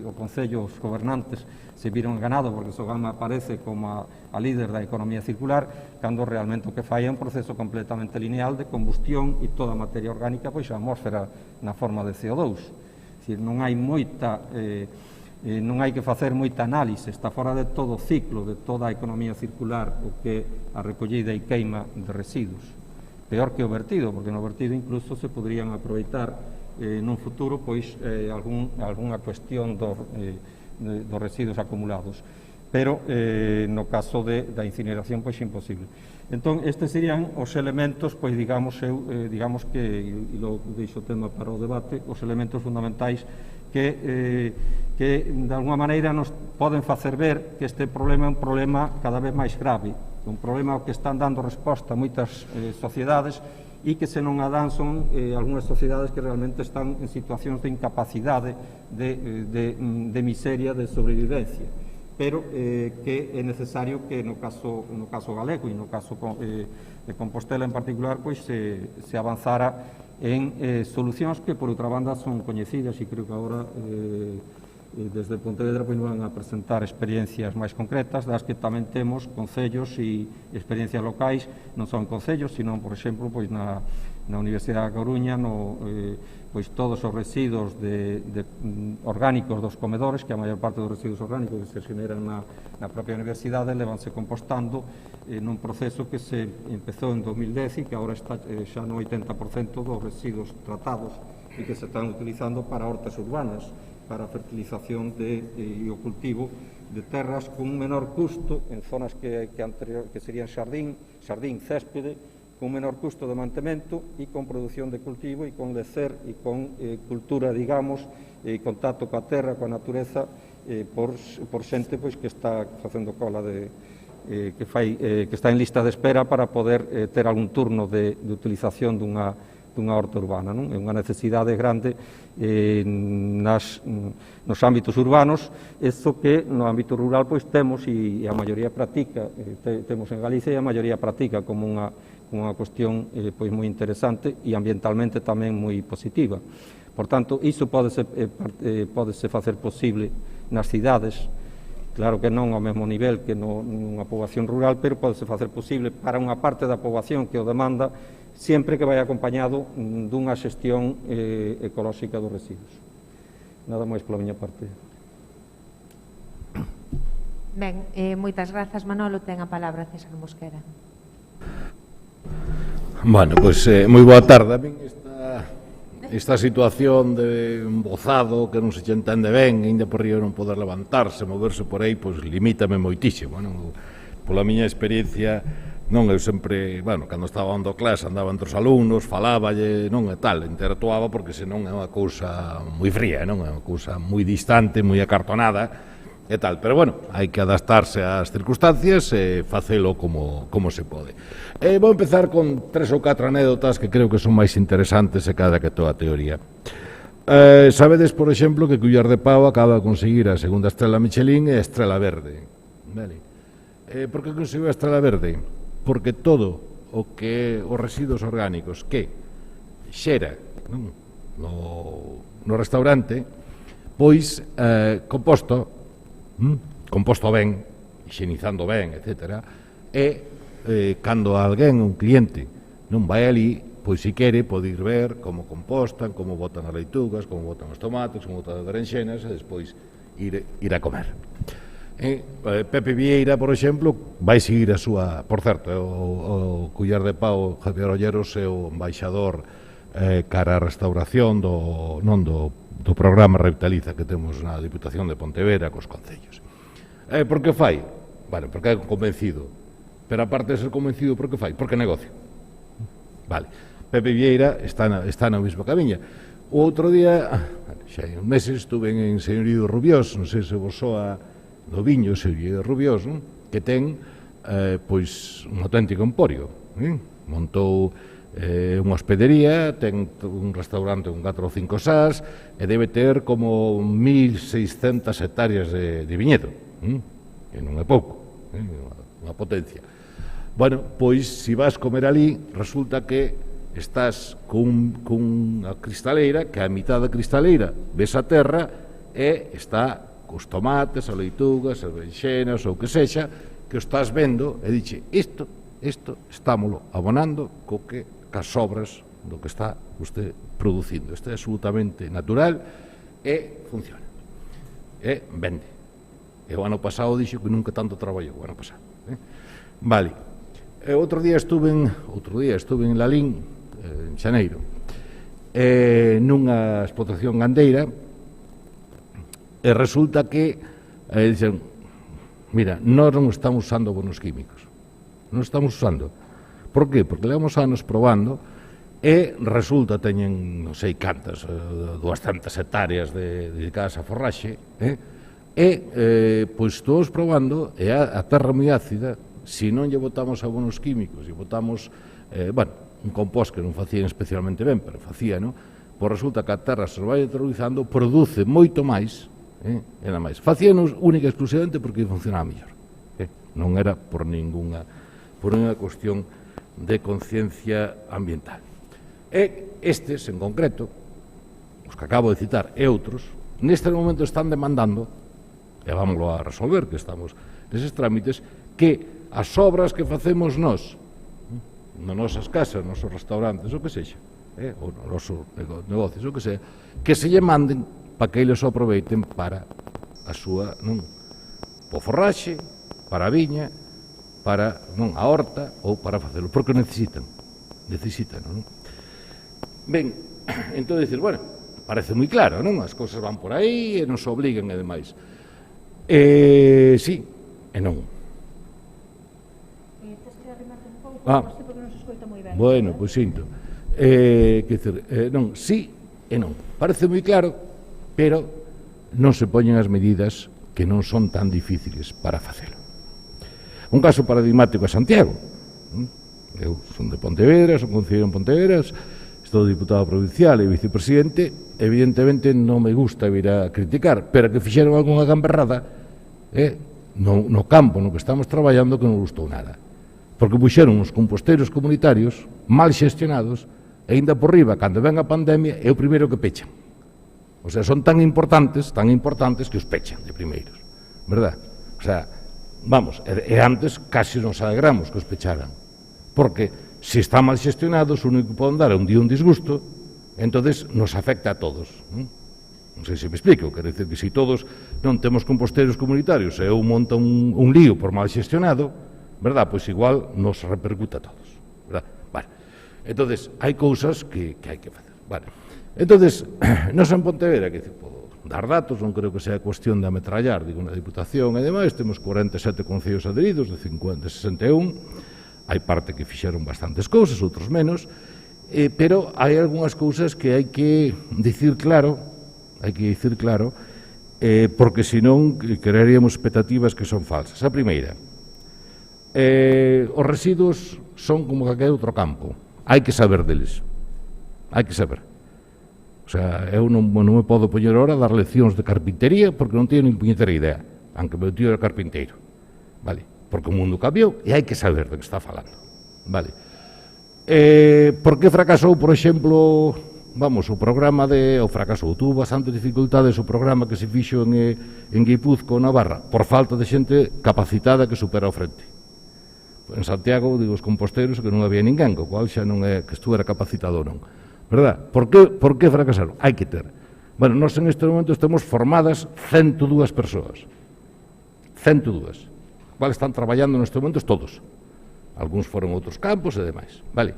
o Concello, os gobernantes se viron enganados, porque Sogama aparece como a líder da economía circular, cando realmente o que fai é un proceso completamente lineal de combustión e toda a materia orgánica pois a atmósfera na forma de CO2. Es decir, non hai moita... non hai que facer moita análise, está fora de todo o ciclo, de toda a economía circular, o que a recollida e queima de residuos. Peor que o vertido, porque no vertido incluso se poderían aproveitar nun futuro pois algunha cuestión dos residuos acumulados, pero no caso da incineración pois imposible. Entón, estes serían os elementos, pois digamos que, e logo deixo o tema para o debate, os elementos fundamentais que de alguma maneira nos poden facer ver que este problema é un problema cada vez máis grave, un problema ao que están dando resposta moitas sociedades, e que se non a dan son algunhas sociedades que realmente están en situacións de incapacidade, de miseria, de sobrevivencia, pero que é necesario que no caso galego e no caso de Compostela en particular pois se avanzara en solucións que, por outra banda, son coñecidas, e creo que agora desde Pontevedra pois van a presentar experiencias máis concretas, das que tamén temos concellos e experiencias locais, non son concellos, sino, por exemplo, pois na Universidade da Coruña, pois todos os residuos orgánicos dos comedores, que a maior parte dos residuos orgánicos que se xeneran na propia universidade, levanse compostando nun proceso que se empezou en 2010 e que agora está xa no 80% dos residuos tratados e que se están utilizando para hortas urbanas, para a fertilización e o cultivo de terras con un menor custo en zonas que serían xardín, céspede, con un menor custo de mantemento e con produción de cultivo e con lecer e con cultura, digamos, e contacto coa terra, coa natureza, por xente pois que está facendo cola que está en lista de espera para poder ter algún turno de utilización dunha horta urbana, non? É unha necesidade grande nos ámbitos urbanos, isto que no ámbito rural pois temos, e a maioría pratica, temos en Galicia, e a maioría pratica como unha cuestión pois moi interesante e ambientalmente tamén moi positiva. Por tanto, iso pódese facer posible nas cidades, claro que non ao mesmo nivel que nunha poboación rural, pero pódese facer posible para unha parte da poboación que o demanda, sempre que vai acompañado dunha xestión ecolóxica dos residuos. Nada máis pola miña parte. Ben, moitas grazas, Manolo. Ten a palabra César Mosquera. Bueno, pois moi boa tarde. A min esta situación de embozado que non se entende ben, ainda por río non poder levantarse, moverse por aí, pois limítame moitísimo. Pola miña experiencia, non, eu sempre, cando estaba dando clase, andaba entre os alumnos, faláballe, non é tal, interactuaba, porque senón é unha cousa moi fría, non é unha cousa moi distante, moi acartonada, e tal, pero hai que adaptarse ás circunstancias e facelo como se pode. Vou empezar con 3 ou 4 anécdotas que creo que son máis interesantes e cada que toda a teoría. Sabedes, por exemplo, que Cullar de Pau acaba de conseguir a segunda estrela Michelin e a estrela verde. Por que conseguiu a estrela verde? Porque todo o que os residuos orgánicos que xera no restaurante, pois composto ben, higienizando ben, etc. E cando alguén, un cliente, non vai ali, pois se quere, pode ir ver como compostan, como botan as leitugas, como botan os tomates, como botan as berenxenas, e despois ir a comer. Pepe Vieira, por exemplo, vai seguir a súa... Por certo, o Cullar de Pau, Javier Olleros, é o embaixador cara a restauración do programa Revitaliza que temos na Diputación de Pontevedra cos concellos. Por que fai? Bueno, porque é convencido. Pero aparte de ser convencido, por que fai? Porque negocio. Vale. Pepe Vieira está na mesma camiña. O outro día, xa hai uns meses, estuve en Señorío Rubiós, non sei se vos soa do viño Señorío Rubiós, non? Que ten pois un auténtico emporio. Montou unha hospedería, ten un restaurante con 4 ou 5 sás e debe ter como 1.600 hectáreas de viñedo, que non é pouco, unha potencia. Bueno, pois, se vas comer ali, resulta que estás cunha cristaleira, que a mitad da cristaleira ves a terra e está cos tomates, as leitugas, as berenxenas ou que sexa, que o estás vendo e dixe, isto estámolo abonando cas sobras do que está usted producindo. Isto é absolutamente natural e funciona. E vende. E o ano pasado dixo que nunca tanto traballou, o ano pasado. Vale. Outro día estuve en Lalín, en xaneiro, nunha explotación gandeira, e resulta que dicen, mira, nós non estamos usando abonos químicos. Non estamos usando. Por qué? Porque levamos anos probando e resulta teñen non sei cantas, 200 hectáreas dedicadas a forraxe, pois todos probando, e a terra moi ácida, se non lle botamos abonos químicos, lle botamos, un compost que non facían especialmente ben, pero facían, pois resulta que a terra se vai neutralizando, produce moito máis, e nada máis. Facíanos única e exclusivamente porque funcionaba mellor. Non era por unha cuestión de conciencia ambiental. E estes, en concreto, os que acabo de citar, e outros, neste momento están demandando, e vámoslo a resolver, que estamos neses trámites, que as obras que facemos nós, nas nosas casas, nos nosos restaurantes, o que sexa, ou nos nosos negocios, o que sexa, que se lle manden para que eles o aproveiten para a súa, o forraxe, para a viña, para a horta ou para facelo, porque necesitan, non? Ben, entón dicir, bueno, parece moi claro, non? As cousas van por aí e nos obligan e demais. Sí, e non. Tens que arrimarte un pouco, porque non se escoita moi ben. Bueno, pois sinto. Non, sí e non. Parece moi claro, pero non se poñen as medidas que non son tan difíciles para facelo. Un caso paradigmático é Santiago. Eu son de Pontevedra, son concelleiro en Pontevedra, estou diputado provincial e vicepresidente, evidentemente non me gusta vir a criticar, pero que fixeron algunha gamberrada no campo no que estamos traballando que non gustou nada. Porque puxeron os composteiros comunitarios mal xestionados e ainda por riba, cando ven a pandemia, é o primeiro que pechan. O sea, son tan importantes que os pechan de primeiros, verdad? O sea, vamos, e antes casi nos alegramos que os pecharan, porque se está mal xestionados, o único que poden dar é un disgusto, entonces nos afecta a todos. Non sei se me explico, quer dizer que se todos non temos composteiros comunitarios e eu monto un lío por mal xestionado, verdad, pois igual nos repercute a todos, verdad? Vale. Entonces, hai cousas que hai que facer, vale. Entonces, nos en Pontevedra, que podo dar datos, non creo que sea cuestión de ametrallar, digo, na Diputación e demais, temos 47 concellos adheridos de 61, hai parte que fixeron bastantes cousas, outros menos, pero hai algunhas cousas que hai que dicir claro, porque senón crearíamos expectativas que son falsas. A primeira, os residuos son como calquer outro campo, hai que saber deles, hai que saber. O sea, eu non me podo poñer ahora a dar leccións de carpintería porque non teño nin puñetera idea, aunque meu tío era carpinteiro, vale? Porque o mundo cambiou e hai que saber do que está falando, vale? Por que fracasou, por exemplo, o programa tuvo bastantes dificultades o programa que se fixo en Guipúzcoa, Navarra, por falta de xente capacitada que supera o frente. En Santiago, digo, os composteiros que non había ninguén, co cual xa non é que estuvera capacitado ou non. Verdad? Por que fracasaron? Hai que ter. Bueno, nós en este momento temos formadas 102 persoas. 102. Cuales están traballando nestes momentos todos. Algúns foron a outros campos e demais. Vale?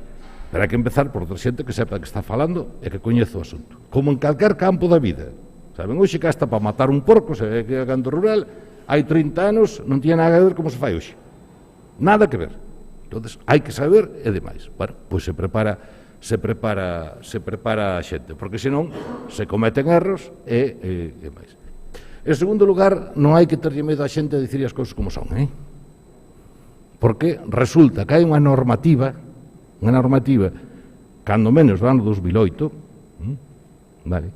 Pero hai que empezar por outra xente que sepa que está falando e que coñece o asunto. Como en calquer campo da vida. Saben, hoxe que hasta para matar un porco, se ve que é canto rural, hai 30 anos, non tiña nada que ver como se fai hoxe. Nada que ver. Entonces, hai que saber e demais. Bueno, pois se prepara a xente, porque senón se cometen erros e máis. En segundo lugar, non hai que terlle medo a xente a dicir as cousas como son, porque resulta que hai unha normativa, cando menos do ano 2008, vale,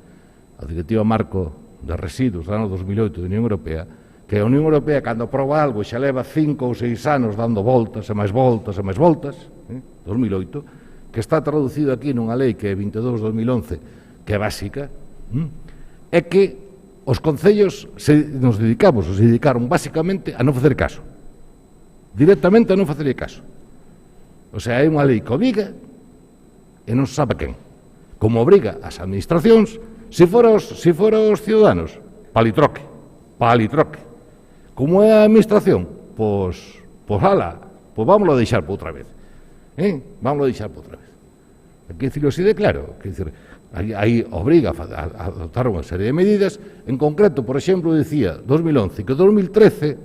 a Directiva Marco de Residuos do ano 2008 da Unión Europea, que a Unión Europea, cando aproba algo, xa leva 5 ou 6 anos dando voltas e máis voltas e máis voltas, 2008, que está traducido aquí nunha lei que é 22/2011, que é básica, é que os concellos nos dedicaron basicamente a non facer caso. Directamente a non facerlle caso. O sea, é unha lei que obriga e non se sabe quen. Como obriga as administracións, se fora os ciudadanos, palitroque. Como é a administración? Pois vámoslo a deixar por outra vez. Vámoslo a deixar por outra vez. Hai que dicirlo así de claro. Aí obriga a adoptar unha serie de medidas. En concreto, por exemplo, dicía 2011 que 2013,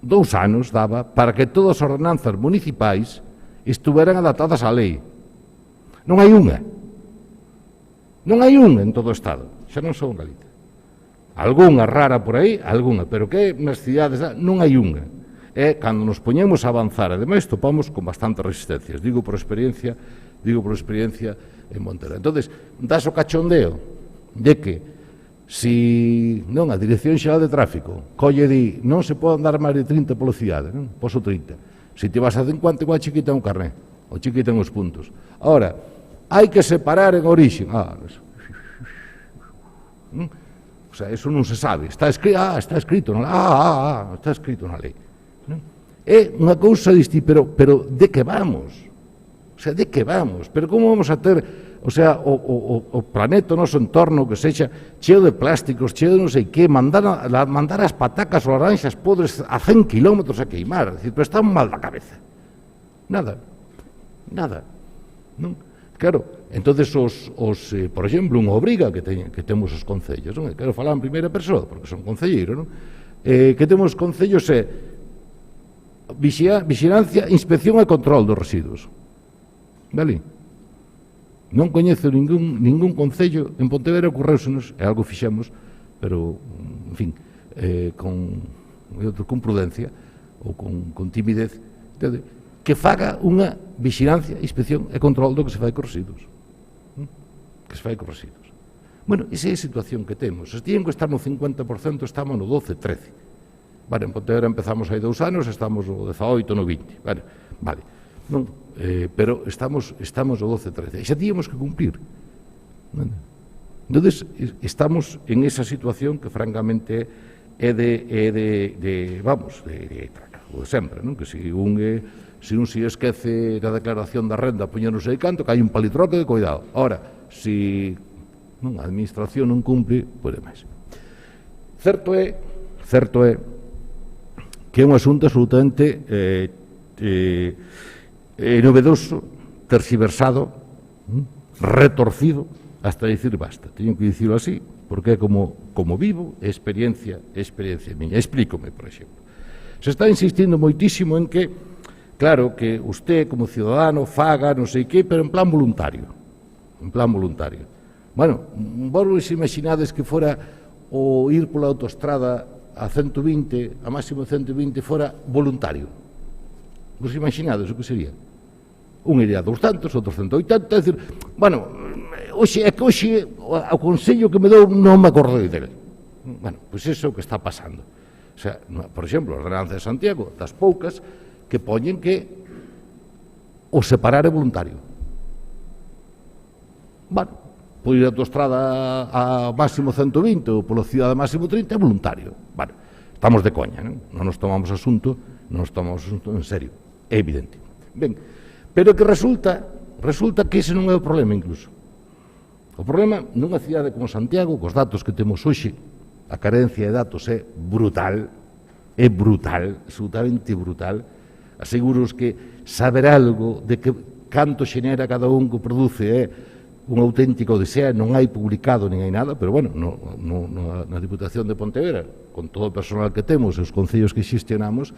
2 anos daba para que todas as ordenanzas municipais estuveran adaptadas á lei. Non hai unha. Non hai unha en todo o Estado. Xa non son Galicia. Algúnha rara por aí, pero que nas cidades non hai unha. E cando nos poñemos a avanzar, ademais topamos con bastantes resistencias, digo por experiencia en Montero. Entonces, das o cachondeo de que si non a Dirección Xeral de Tráfico colle di, non se pode andar máis de 30 polo cidade, non? Poso 30. Se te vas a 50, igual che quitan o carné, ou che quitan os puntos. Ahora, hai que separar en orixe. O sea, eso non se sabe. Está escrito na lei. É unha cousa distinta, pero de que vamos? O sea, de que vamos? Pero como vamos a ter, o sea, o planeta, o noso entorno, que sexa cheo de plásticos, cheo de non sei que, mandar as patacas ou laranxas podres a 100 kilómetros a queimar? Decir, pero están mal da cabeza. Nada. Non? Claro, entonces por exemplo, unha obriga que temos os concellos, non? Quero falar en primeira persoa, porque son concelleiro, non? Que temos os concellos é vixilancia, inspección e control dos residuos. Vale? Non coñezo ningún concello, en Pontevedra ocorreusenos, é algo fixemos, pero, en fin, con prudencia ou con timidez, que faga unha vixilancia, inspección e control do que se fai con residuos. Bueno, esa é a situación que temos. Se tiñen que estar no 50%, estamos no 12-13. Vale, en Pontevedra empezamos hai 2 anos, estamos no 18, no 20. Vale. Non, pero estamos no 12-13. E xa tiñemos que cumplir. Entón, estamos en esa situación que, francamente, é de sempre, non? Que se un se esquece da declaración da renda poñer non sei canto, que hai un palitroque de cuidado. Ora, se a administración non cumpre, pois demais. Certo é que é un asunto absolutamente novedoso, terxiversado, retorcido, hasta dicir basta. Teño que dicirlo así, porque é como vivo, é experiencia miña. Explícome, por exemplo. Se está insistindo moitísimo en que, claro, que usted como ciudadano faga non sei que, pero en plan voluntario. Bueno, vos imaginades que fora o ir pola autoestrada a 120, a máximo 120, fora voluntario. Vos imaginades o que sería? Un iría a 200, outros 180, é dicir, bueno, hoxe o consello que me dou non me acordei dele. Bueno, pois iso é o que está pasando. O sea, por exemplo, a Ordenanza de Santiago, das poucas, que poñen que o separar é voluntario. Bueno, por ir a autoestrada a máximo 120 ou pola cidade a máximo 30 é voluntario. Bueno, estamos de coña, non nos tomamos asunto non estamos en serio, é evidente. Ben, pero que resulta que ese non é o problema incluso. O problema nunha cidade como Santiago, cos datos que temos hoxe, a carencia de datos é brutal, absolutamente brutal. Aseguros que saber algo de que canto xenera cada un que produce é un auténtico odisea, non hai publicado nin hai nada, pero bueno, na Diputación de Pontevedra, con todo o personal que temos e os concellos que xestionamos,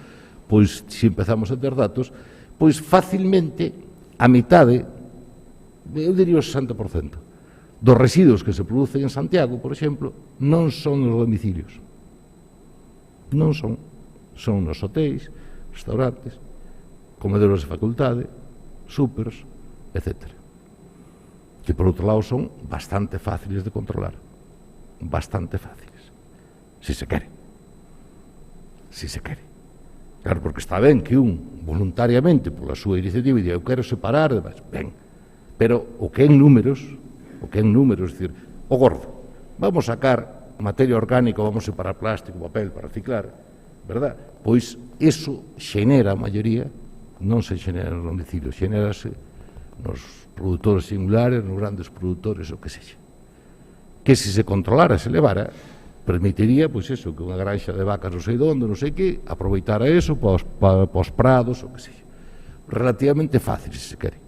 pois se empezamos a ter datos, pois facilmente a mitade, eu diría o 60%, dos residuos que se producen en Santiago, por exemplo, non son nos domicilios. Non son. Son nos hotéis, restaurantes, comedores de facultade, súpers, etc. Que, por outro lado, son bastante fáciles de controlar. Bastante fáciles. Si se quere. Si se quere. Claro, porque está ben que un, voluntariamente, pola súa iniciativa, diga, eu quero separar, ben. Pero o que en números, es dicir, o gordo, vamos sacar materia orgánica, vamos separar plástico, papel para reciclar, verdad? Pois iso xenera a maioría, non se xenera nos domicilios, xenérase nos produtores singulares, nos grandes produtores, o que sexa. Que se controlara, se levara, permitiría, pois eso, que unha granxa de vacas non sei onde, non sei que, aproveitara eso para os prados, o que sexa. Relativamente fácil, se quere.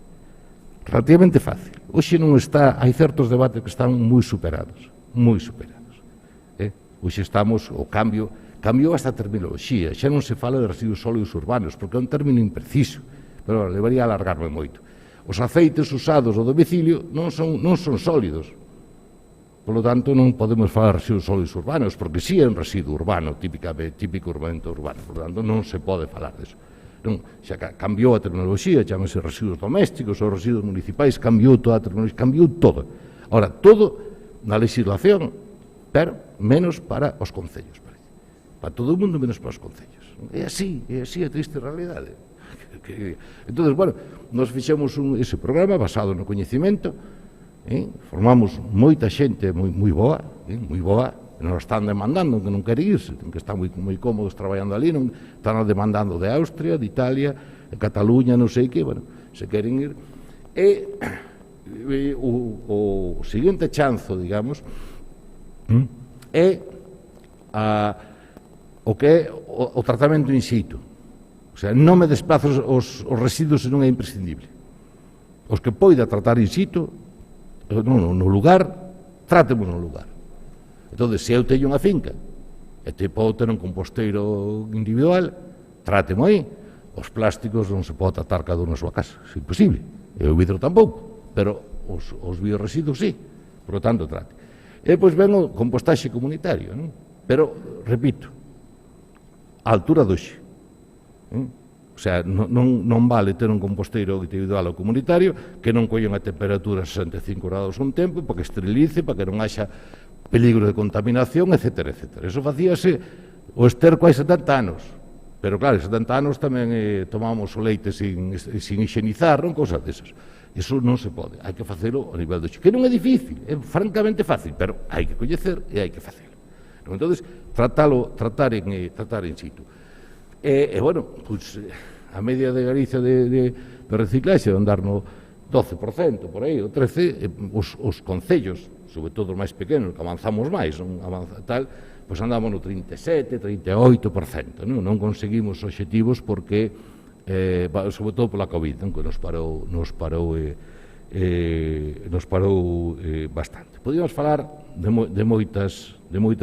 Relativamente fácil. Hoxe non está, hai certos debates que están moi superados, moi superados. Hoxe estamos, o cambiou hasta a terminoloxía, xa non se fala de residuos sólidos urbanos, porque é un término impreciso, pero levaría a alargarme moito. Os aceites usados no domicilio non son sólidos, polo tanto non podemos falar de residuos sólidos urbanos, porque si é un residuo urbano, típico urbanito urbano, por tanto non se pode falar deso. Non, xa cambiou a terminoloxía, chamase residuos domésticos ou residuos municipais, cambiou toda a terminoloxía, cambiou todo. Ahora, todo na legislación, pero menos para os concellos, parece. Para todo o mundo menos para os concellos. É así a triste realidade. Entón, bueno, nos fixemos ese programa basado no coñecimento, formamos moita xente moi boa, nos están demandando que non quere irse, que están moi cómodos traballando ali, non están demandando de Austria, de Italia, de Cataluña, non sei que, bueno, se queren ir. E o seguinte chanzo, digamos, é o que é o tratamento in situ. O sea, non me desplazo os residuos se non é imprescindible. Os que poida tratar in situ, no lugar, trátemos no lugar. Entón, se eu teño unha finca e te podo ter un composteiro individual, trátemo aí. Os plásticos non se pode tratar cada un na súa casa, é imposible. E o vidro tampouco, pero os bioresiduos sí. Por lo tanto, trate. E depois ven o compostaxe comunitario, non? Pero, repito, a altura doxe. O sea, non vale ter un composteiro individual ou comunitario que non colle unha temperatura a 65 graus un tempo para que esterilice, para que non haxa peligro de contaminación, etc. Eso facíase o esterco hai 70 anos. Pero claro, 70 anos tamén tomamos o leite sin higienizar, non? Cousas desas. Eso non se pode, hai que facelo a nivel do que non é difícil, é francamente fácil, pero hai que coñecer e hai que facelo. Entón, tratar in situ. E bueno, pues, a media de Galicia de reciclaxe de andar no 12%, por aí, o 13%, os concellos, sobre todo os máis pequenos, que avanzamos máis, pois andamos no 37%, 38%, non conseguimos obxectivos porque, sobre todo pola COVID, que nos parou bastante. Podíamos falar de moitas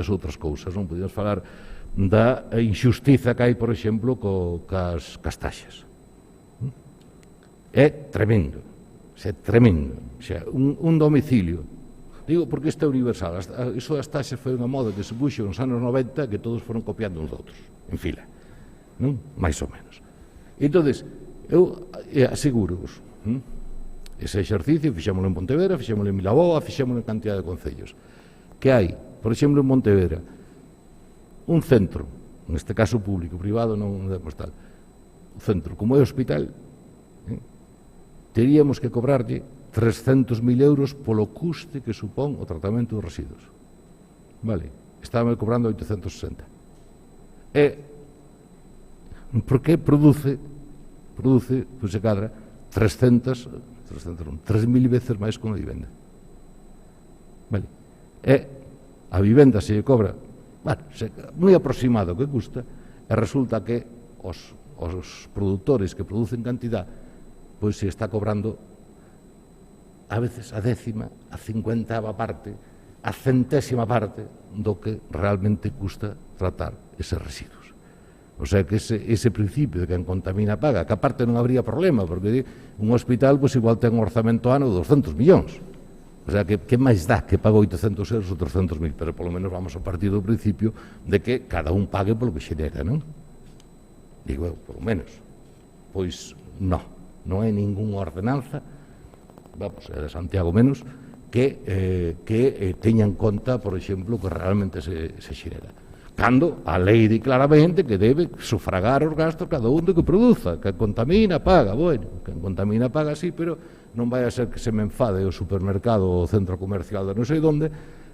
outras cousas, non? Podíamos falar da injustiza que hai, por exemplo, cas taxas. É tremendo, un domicilio. Digo, porque isto é universal. Iso das taxas foi unha moda que se puxo nos anos 90 que todos foron copiando uns outros, en fila, non? Mais ou menos. Entón, eu aseguro-vos, ese exercicio fixémoslo en Pontevedra, fixémoslo en Vilaboa, fixémoslo en cantidad de concellos, que hai, por exemplo, en Pontevedra, un centro, neste caso público, privado non demos tal, un centro como é o hospital, teríamos que cobrarlle 300.000 euros polo custe que supón o tratamento dos residuos. Vale, estábamos cobrando 860. porque produce, pois se cadra, 3.000 veces máis que unha vivenda. Vale. E a vivenda se cobra, moi aproximado que custa, e resulta que os produtores que producen cantidad, pois se está cobrando a veces a décima, a 50ª parte, a 100ª parte do que realmente custa tratar eses residuos. O sea que ese principio de que quen contamina paga, que aparte non habría problema, porque un hospital pois igual ten un orzamento ano de 200 millóns. O sea que máis dá que paga 800 euros ou 300.000, pero polo menos vamos a partir do principio de que cada un pague polo que xenera, non? Digo eu, polo menos. Pois non hai ningunha ordenanza, vamos, é de Santiago menos, que teña en conta, por exemplo, que realmente se xenera. Cando a lei di claramente que debe sufragar os gastos cada un do que produza, que contamina, paga, bueno, que contamina, paga, sí, pero non vai a ser que se me enfade o supermercado ou o centro comercial de non sei onde,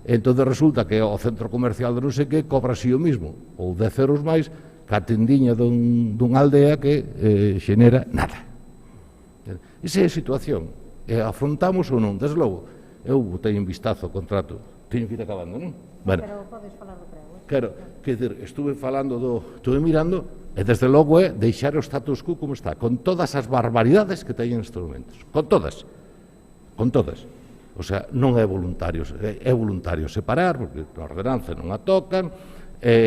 entón resulta que o centro comercial de non sei que cobra así o mismo, ou 10 euros máis, que a tendiña dunha aldea que xenera nada. Esa é a situación. Afrontamos ou non? Desde logo, eu botei en vistazo o contrato, teño que ir acabando, non? Bueno, pero podes falar do prego. Claro, quer dizer, estuve mirando, e desde logo é deixar o status quo como está, con todas as barbaridades que teñen nestes momentos, con todas. O sea, non é voluntario separar, porque a ordenanza non a tocan,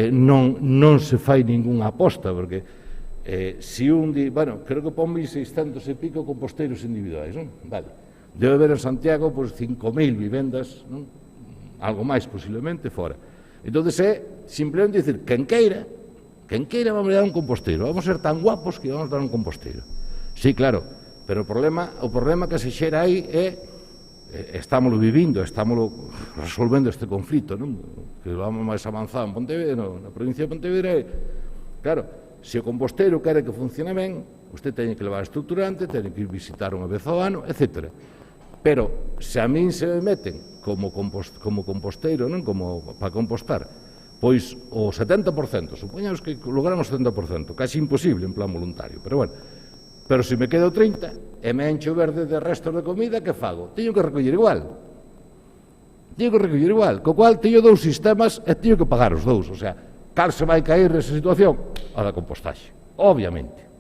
non se fai ningunha aposta, porque se un di, bueno, creo que pon 1.600 e pico composteiros individuais, non? Vale, debe haber en Santiago, pois, 5.000 vivendas, non? Algo máis, posiblemente, fora. Entón, é simplemente dicir, quen queira vamos dar un composteiro, vamos ser tan guapos que vamos dar un composteiro. Sí, claro, pero o problema que se xera aí é, estámoslo vivindo, estámoslo resolvendo este conflito, non? Que vamos máis avanzado en Pontevedra, na provincia de Pontevedra, claro, se o composteiro quere que funcione ben, usted teñe que levar estruturante, teñe que ir visitar unha vez ao ano, etc. Pero se a min se me meten como composteiro, non, como para compostar, pois o 70%, supoñamos que logramos o 70%, casi imposible en plan voluntario, pero bueno, pero se me quedo 30 e me encho verde de restos de comida, que fago? Teño que recoller igual, co cual teño dous sistemas e teño que pagar os dous, o sea, cal se vai caer nesa situación? A da compostaxe, obviamente.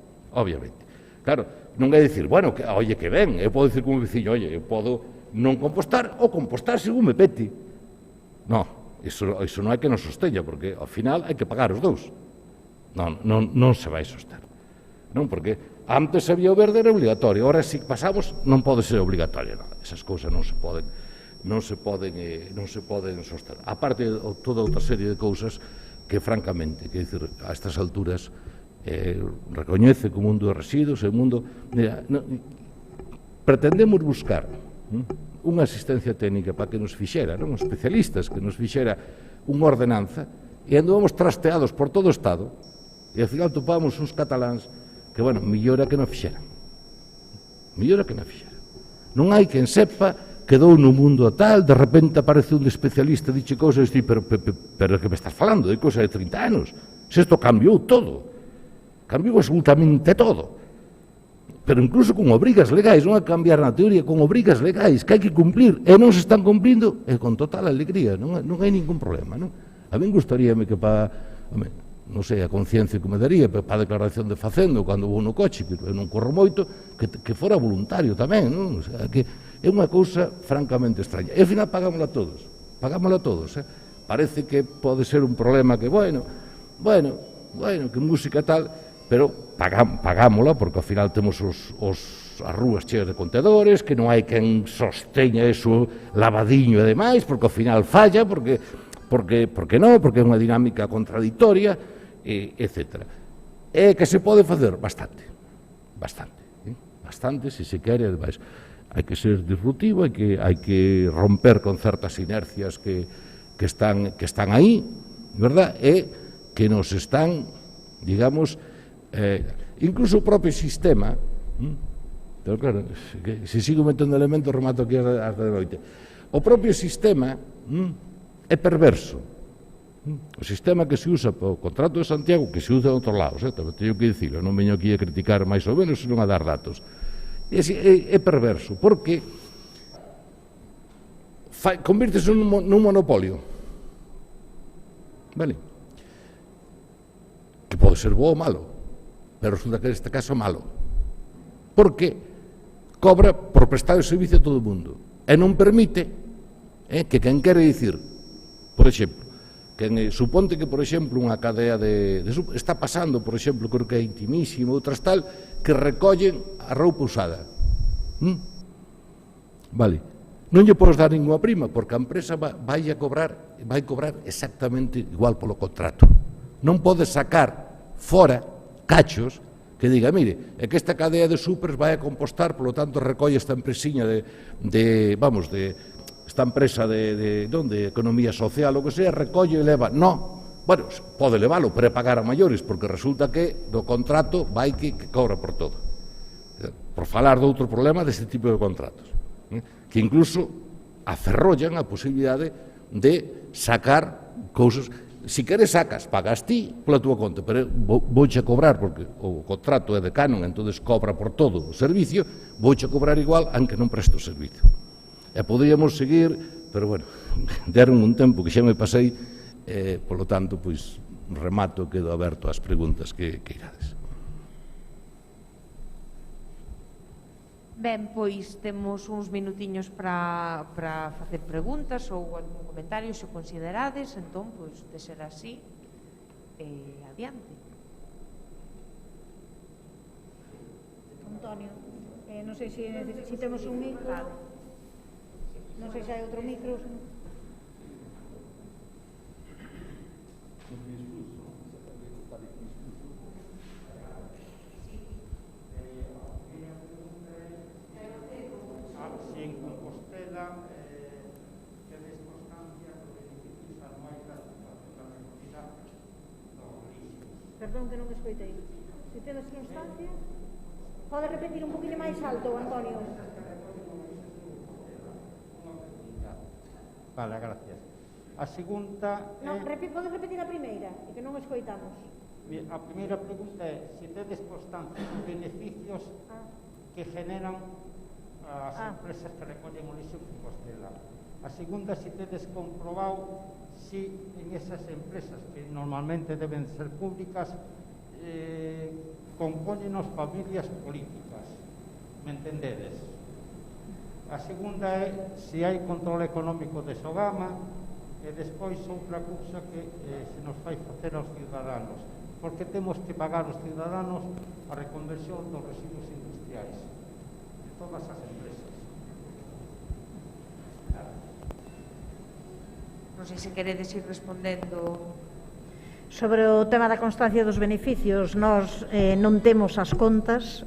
Claro, non é dicir, bueno, oye, que ben, eu podo dicir como veciño, oye, eu podo non compostar ou compostar según me pete. Non, iso non hai que nos sosteña, porque ao final hai que pagar os dous. Non se vai soster. Non, porque antes había o verde era obligatorio, agora se pasamos non pode ser obligatorio, non. Esas cousas non se poden soster. A parte de toda outra serie de cousas que, francamente, que decir, a estas alturas recoñece que o mundo de residuos é un mundo... Mira, pretendemos buscar unha asistencia técnica para que nos fixera, non? Especialistas que nos fixera unha ordenanza, e andamos trasteados por todo o Estado, e ao final topamos uns cataláns que, bueno, mellora que non fixeran. Non hai quen sepa, quedou no mundo tal, de repente aparece un especialista e dixe cousas, e pero que me estás falando de cousas de 30 anos? Se isto cambiou todo. Cambiou absolutamente todo. Pero incluso con obrigas legais, non a cambiar na teoría, con obrigas legais que hai que cumplir e non se están cumplindo, e con total alegría, non hai ningún problema, non? A mí gustaríame que non sei, a conciencia que me daría para a declaración de facendo cando vou no coche, que eu non corro moito, que fora voluntario tamén, non? O sea, que é unha cousa francamente extraña. E ao final pagámola todos, Parece que pode ser un problema que, bueno, que música tal, pero pagámola, porque ao final temos as rúas cheas de contenedores, que non hai quen sosteña eso lavadiño e demais, porque ao final falla, porque non, porque é unha dinámica contradictoria, etc. E que se pode facer? Bastante, se se quere, ademais, hai que ser disruptivo, hai que romper con certas inercias que están aí, verdad? E que nos están, digamos, incluso o propio sistema, pero claro, se sigo metendo elementos remato aquí hasta de noite, o propio sistema é perverso, O sistema que se usa para o contrato de Santiago, que se usa en outros lados, tamén teño que dicilo, non veño aquí a criticar máis ou menos, senón a dar datos. É perverso, porque convírtese nun monopolio. Vale? Que pode ser bo ou malo, pero resulta que neste caso malo. Porque cobra por prestar o servicio a todo o mundo. E non permite que quen quere dicir, por exemplo, suponte que, por exemplo, unha cadea está pasando, por exemplo, creo que é Intimísimo, outras tal, que recollen a roupa usada. Vale. Non lle podes dar ninguna prima, porque a empresa vai cobrar exactamente igual polo contrato. Non podes sacar fora cachos que diga, mire, é que esta cadea de supers vai a compostar, polo tanto recolle esta empresiña esta empresa de economía social, o que sea, recolle e leva. No, bueno, pode leválo, pero é pagar a maiores, porque resulta que do contrato vai que cobra por todo. Por falar de outro problema deste tipo de contratos, que incluso aferrollan a posibilidade de sacar cousas. Si queres sacas, pagas ti pola túa conta, pero vouche a cobrar, porque o contrato é de Canon, entonces cobra por todo o servicio, vouche a cobrar igual, aunque non presto o servicio. E poderíamos seguir, pero bueno, deron un tempo que xa me pasei, polo tanto, pois, remato, quedo aberto ás preguntas que irades. Ben, pois temos uns minutiños para facer preguntas ou algún comentario, se considerades, entón, pois, de ser así, adiante. Antonio, non sei se temos un micro, non sei se hai outro micro. En Compostela tedes constancia dos beneficios anuais da recogida dos lixos. Perdón que non escoitei. Se tedes constancia, pode repetir un poquinho máis alto, Antonio. Vale, gracias. A segunda pode repetir a primeira, que non escoitamos. A primeira pregunta é se tedes constancia dos beneficios que generan as empresas que recollen o lixo en Compostela. A segunda, se tedes comprobado si en esas empresas que normalmente deben ser públicas compoñen as familias políticas. Me entendedes? A segunda é se hai control económico de Sogama e despois outra cousa que se nos fai facer aos ciudadanos, porque temos que pagar os ciudadanos a reconversión dos residuos industriais de todas as empresas. Non sei se queredes ir respondendo. Sobre o tema da constancia dos beneficios, nós non temos as contas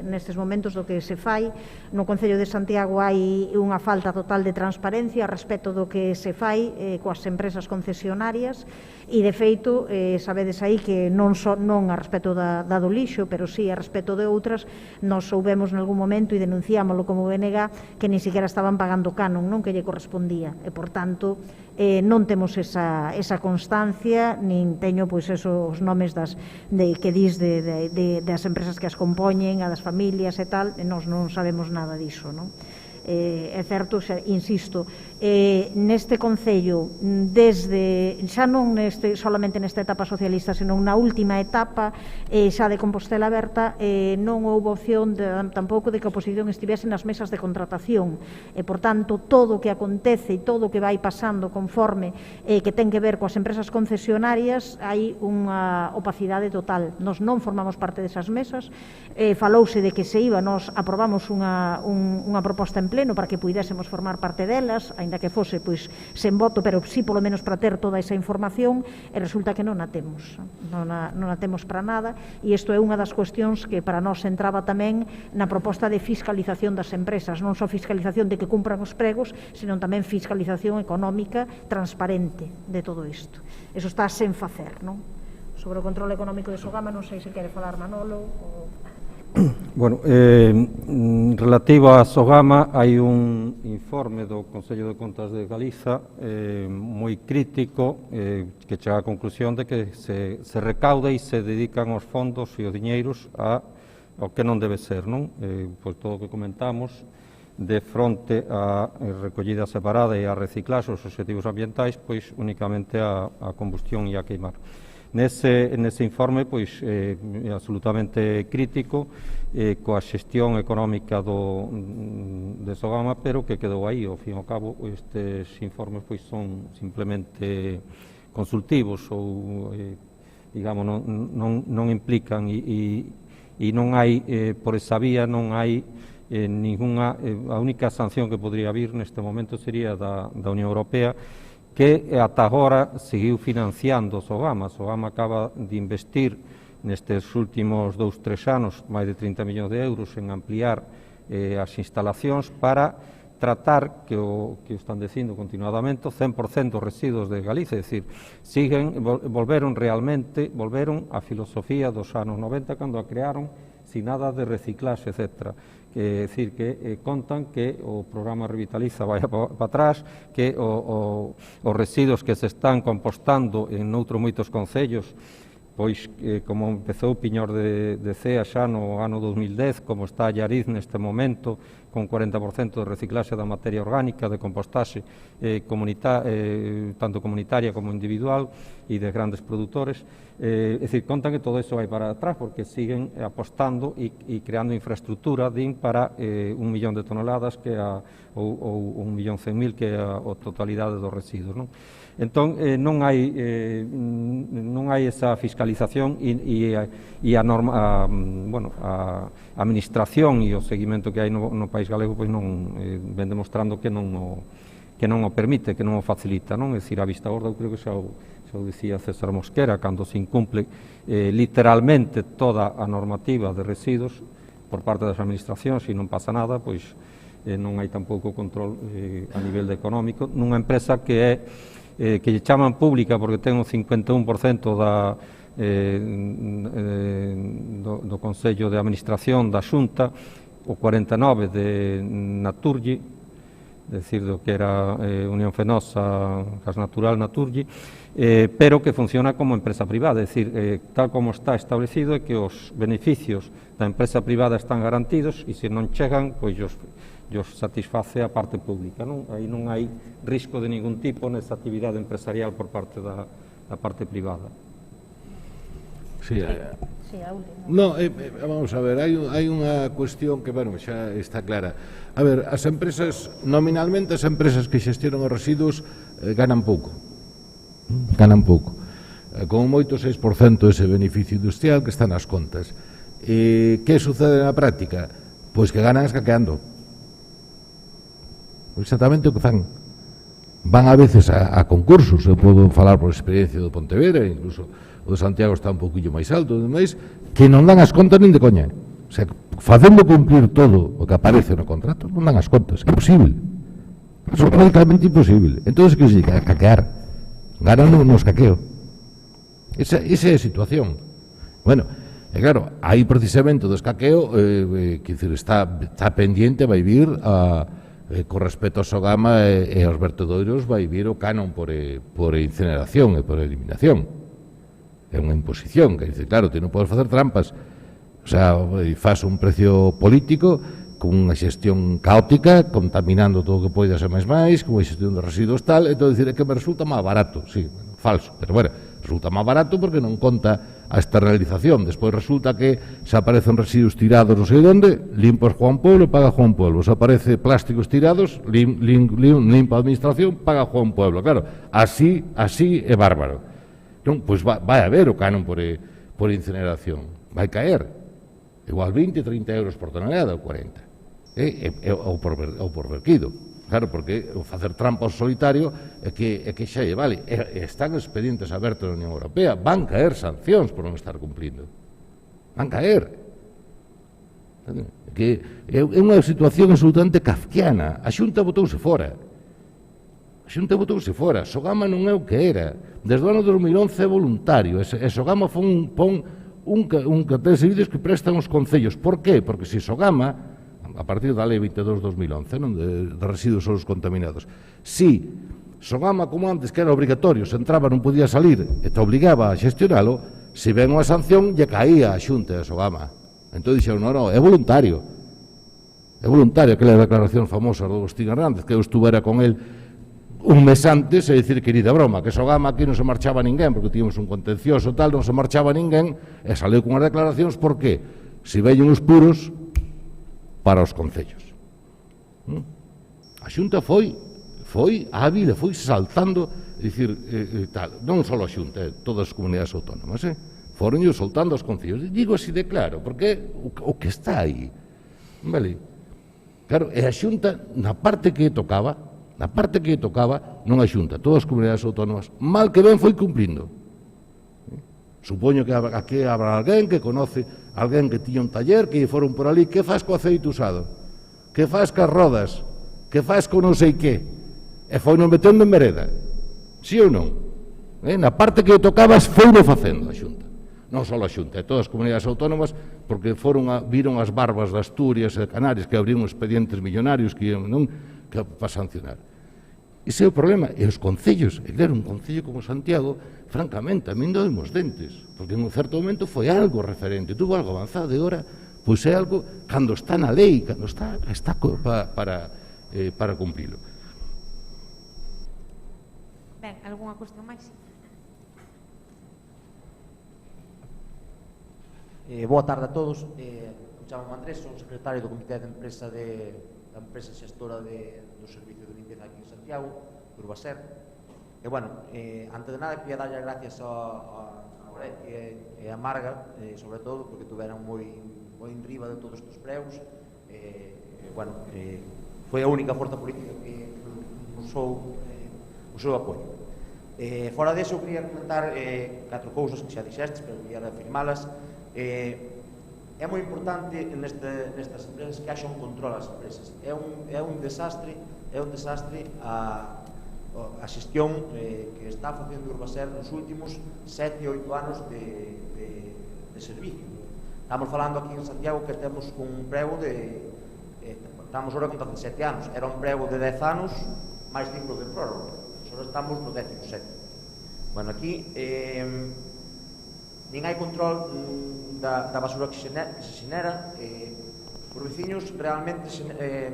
nestes momentos do que se fai. No Concello de Santiago hai unha falta total de transparencia a respecto do que se fai coas empresas concesionarias e, de feito, sabedes aí que non a respecto da do lixo, pero sí a respecto de outras, nos soubemos nalgún momento e denunciámoslo como BNG que ni siquiera estaban pagando canon, non que lle correspondía, e, por tanto, non temos esa constancia, nin teño pois os nomes que dis das empresas que as compoñen, a das familias e tal, e nós non sabemos nada diso, non? É certo, insisto, neste Concello, xa non solamente nesta etapa socialista, senón na última etapa, xa de Compostela Aberta, non houve opción tampouco de que a oposición estivese nas mesas de contratación, e, por tanto, todo o que acontece e todo o que vai pasando conforme que ten que ver coas empresas concesionarias, hai unha opacidade total. Nos non formamos parte desas mesas, falouse de que se iba, nos aprobamos unha proposta en pleno para que puidésemos formar parte delas, aínda que fose pois sen voto, pero sí polo menos para ter toda esa información, e resulta que non a temos, non a temos para nada, e isto é unha das cuestións que para nós entraba tamén na proposta de fiscalización das empresas, non só fiscalización de que cumpran os pregos, senón tamén fiscalización económica transparente de todo isto. Eso está sen facer, non? Sobre o control económico de Sogama, non sei se quere falar Manolo ou... Bueno, relativo a Sogama, hai un informe do Consello de Contas de Galiza moi crítico que chega á conclusión de que se recauda e se dedican os fondos e os diñeiros ao que non debe ser, non? Pois todo o que comentamos de fronte á recollida separada e a reciclaxe os obxectivos ambientais, pois únicamente a combustión e a queimar. Nese informe, pois, é absolutamente crítico coa xestión económica de Sogama, pero que quedou aí. Ao fin e ao cabo, estes informes pois son simplemente consultivos ou, digamos, non implican e non hai, por esa vía, non hai ninguna, a única sanción que podría vir neste momento sería da Unión Europea, que ata agora seguiu financiando Sogama. Sogama acaba de investir nestes últimos 2-3 anos máis de 30 millóns de euros en ampliar as instalacións para tratar, que o están dicindo continuadamente, 100% dos residuos de Galicia, é dicir, volveron a filosofía dos anos 90 cando a crearon, sin nada de reciclaxe, etc. É dicir, que contan que o programa Revitaliza vai para atrás, que os residuos que se están compostando en outros moitos concellos, pois como empezou Piñor de Cea xa no ano 2010, como está Allariz neste momento, con 40% de reciclaxe da materia orgánica, de compostaxe tanto comunitaria como individual e de grandes produtores. É dicir, contan que todo iso vai para atrás porque siguen apostando e creando infraestructura para 1 millón de toneladas ou 1.100.000 que é a totalidade dos residuos, non? Entón, non hai esa fiscalización e a administración e o seguimento que hai no país galego pois non ven demostrando que non o permite, que non o facilita, non? É dicir, a vista gorda, eu creo que xa o dicía César Mosquera, cando se incumple literalmente toda a normativa de residuos por parte das administracións e non pasa nada, pois non hai tampouco control a nivel económico nunha empresa que lle chaman pública porque ten un 51% do Consello de Administración da Xunta, o 49% de Naturgy, é dicir, do que era Unión Fenosa, Gas Natural Naturgy, pero que funciona como empresa privada, é dicir, tal como está establecido é que os beneficios da empresa privada están garantidos e se non chegan, pois os satisface a parte pública, non? Aí non hai risco de ningún tipo nesa actividade empresarial por parte da parte privada. Sí, vamos a ver, hai unha cuestión que, bueno, xa está clara. A ver, as empresas, nominalmente as empresas que xestionan os residuos ganan pouco. Con moito 6% ese beneficio industrial que está nas contas. Que sucede na práctica? Pois que ganan escaqueando. Exactamente o que fan. Van a veces a concursos, eu podo falar por experiencia do Pontevedra, incluso o de Santiago está un pouquinho máis alto, que non dan as contas nin de coña. O sea, facendo cumplir todo o que aparece no contrato, non dan as contas, é imposible. É radicalmente imposible. Entón, que se diga, caquear. Ganan no escaqueo. Esa é a situación. Bueno, e claro, aí precisamente do escaqueo, está pendiente, vai vir con respecto ao Sogama e aos vertedoiros, vai vir o canon por incineración e por eliminación. É unha imposición, que dice, claro, ti non podes facer trampas. O sea, faz un precio político con unha xestión caótica, contaminando todo o que poida ser máis, con unha xestión de residuos tal, entón dicir, é que me resulta máis barato, sí, falso, pero bueno, resulta máis barato porque non conta a externalización, despois resulta que se aparecen residuos tirados non sei onde, limpa Juan Pueblo, paga Juan Pueblo, se aparece plásticos tirados, limpa a administración, paga Juan Pueblo, claro, así é bárbaro. Non, pois vai haber o canon por incineración, vai caer, igual 20-30 euros por tonelada ou 40. Ou por verquido. Claro, porque o facer trampa ao solitario é que xa lle vale. Están expedientes abertos na Unión Europea. Van caer sancións por non estar cumplindo. Van caer. É unha situación absolutamente kafkiana. A Xunta botouse fora. Sogama non é o que era. Desde o ano 2011 é voluntario. E Sogama pon un cartel de servicios que prestan os concellos. Por qué? Porque se Sogama, a partir da Lei 22/2011, non, de residuos solos contaminados, si Sogama, como antes, que era obrigatorio, se entraba non podía salir e te obligaba a xestionalo, se ven unha sanción, lle caía a xunta de Sogama. Entón dixeron, non, é voluntario. É voluntario, aquela declaración famosa do Agustín Hernández, que eu estuvera con el un mes antes e dicir, querida broma, que Sogama aquí non se marchaba ninguén, porque tíamos un contencioso tal, non se marchaba ninguén, e saleu con as declaracións, por qué? Se veñen os puros para os concellos. A Xunta foi hábil e foi saltando, dicir, tal, non só a Xunta, todas as comunidades autónomas, foron soltando os concellos. Digo así de claro, porque o que está aí, vale? Claro, e a Xunta, na parte que tocaba, non a Xunta, todas as comunidades autónomas, mal que ben foi cumplindo. Supoño que aquí habrá alguén que conoce, alguén que tiña un taller, que foron por ali, que faz co aceite usado? Que faz cas rodas? Que faz co non sei que? E foi non metendo en vereda. Sí ou non? Na parte que tocaba foi non facendo a Xunta. Non só a Xunta, todas as comunidades autónomas, porque viron as barbas de Asturias e de Canarias, que abriron expedientes millonarios que para sancionar. Ese é o problema. E os concellos, e claro, un concello como Santiago, francamente, a min doemos dentes, porque en un certo momento foi algo referente, tuvo algo avanzado, e agora, pois é algo, cando está na lei, cando está para cumprilo. Ben, algunha cuestión máis? Boa tarde a todos. Chamo Andrés, son secretario do Comité de Empresa da empresa xestora do Servicio de Limpieza aquí en Santiago, Urbaser. E, bueno, antes de nada, quería darlle gracias a Goretti e a Marga, sobre todo, porque tuveran moi en riba de todos estes preus. Bueno, foi a única forza política que usou o seu apoio. Fora deso, quería comentar 4 cousas que xa dixestes, pero quería reafirmalas. É moi importante nestas empresas que haxa un control ás empresas. É un desastre a xestión que está facendo Urbaser nos últimos 7 ou 8 anos de servicio. Estamos falando aquí en Santiago que temos un prego estamos ahora con 17 anos, era un prego de 10 anos máis 5 de prórroga, só estamos no 17. Bueno, aquí nin hai control da basura que se xenera. Os veciños realmente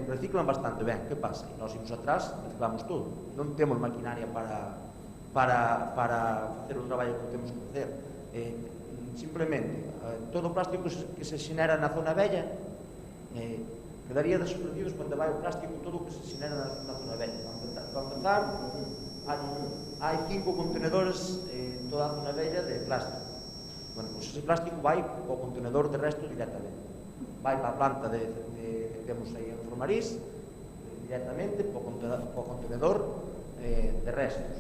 reciclan bastante ben. Que pasa? E nós imos atrás, reciclamos todo. Non temos maquinaria para facer o traballo que temos que facer. Simplemente, todo o plástico que se xenera na zona bella quedaría desaparecidos cando vai o plástico todo o que se xenera na zona bella. Para empezar, hai 5 contenedores en toda a zona bella de plástico. Bueno, pois ese plástico vai ao contenedor de resto directamente. Vai para a planta que temos aí en Formariz, directamente ao contenedor de restos.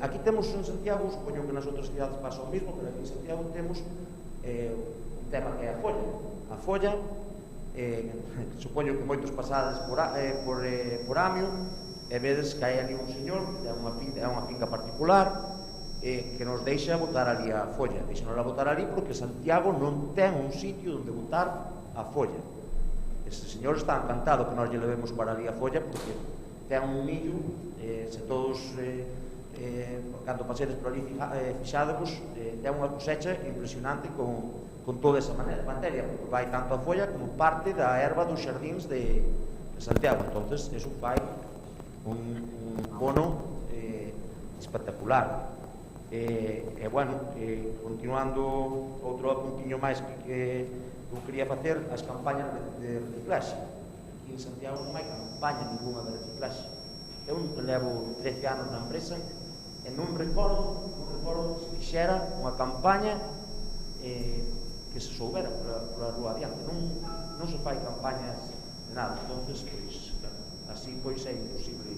Aquí temos en Santiago, supoño que nas outras cidades pasa o mismo, pero aquí en Santiago temos un tema que é a folla. A folla, supoño que moitos pasades por Amio, e vedes que hai ali un señor, é unha finca particular, que nos deixa botar ali a folla. Deixanos a botar ali porque Santiago non ten un sitio onde botar a folla. Ese señor está encantado que nós lle levemos para ali a folla porque ten un millo, se todos cando pasedes por ali fixadevos, ten unha cosecha impresionante con toda esa materia, porque vai tanto a folla como parte da erva dos xardíns de Santiago. Entonces, eso fai un bono espectacular. Bueno, continuando outro apuntiño máis que eu quería facer, as campañas de reciclaxe. Aquí en Santiago non hai campaña ninguna de reciclaxe. Eu levo 13 anos na empresa e non recordo que se fixera unha campaña que se soubera pola rúa adiante. Non se fai campañas de nada. Entonces, pois, así pois é imposible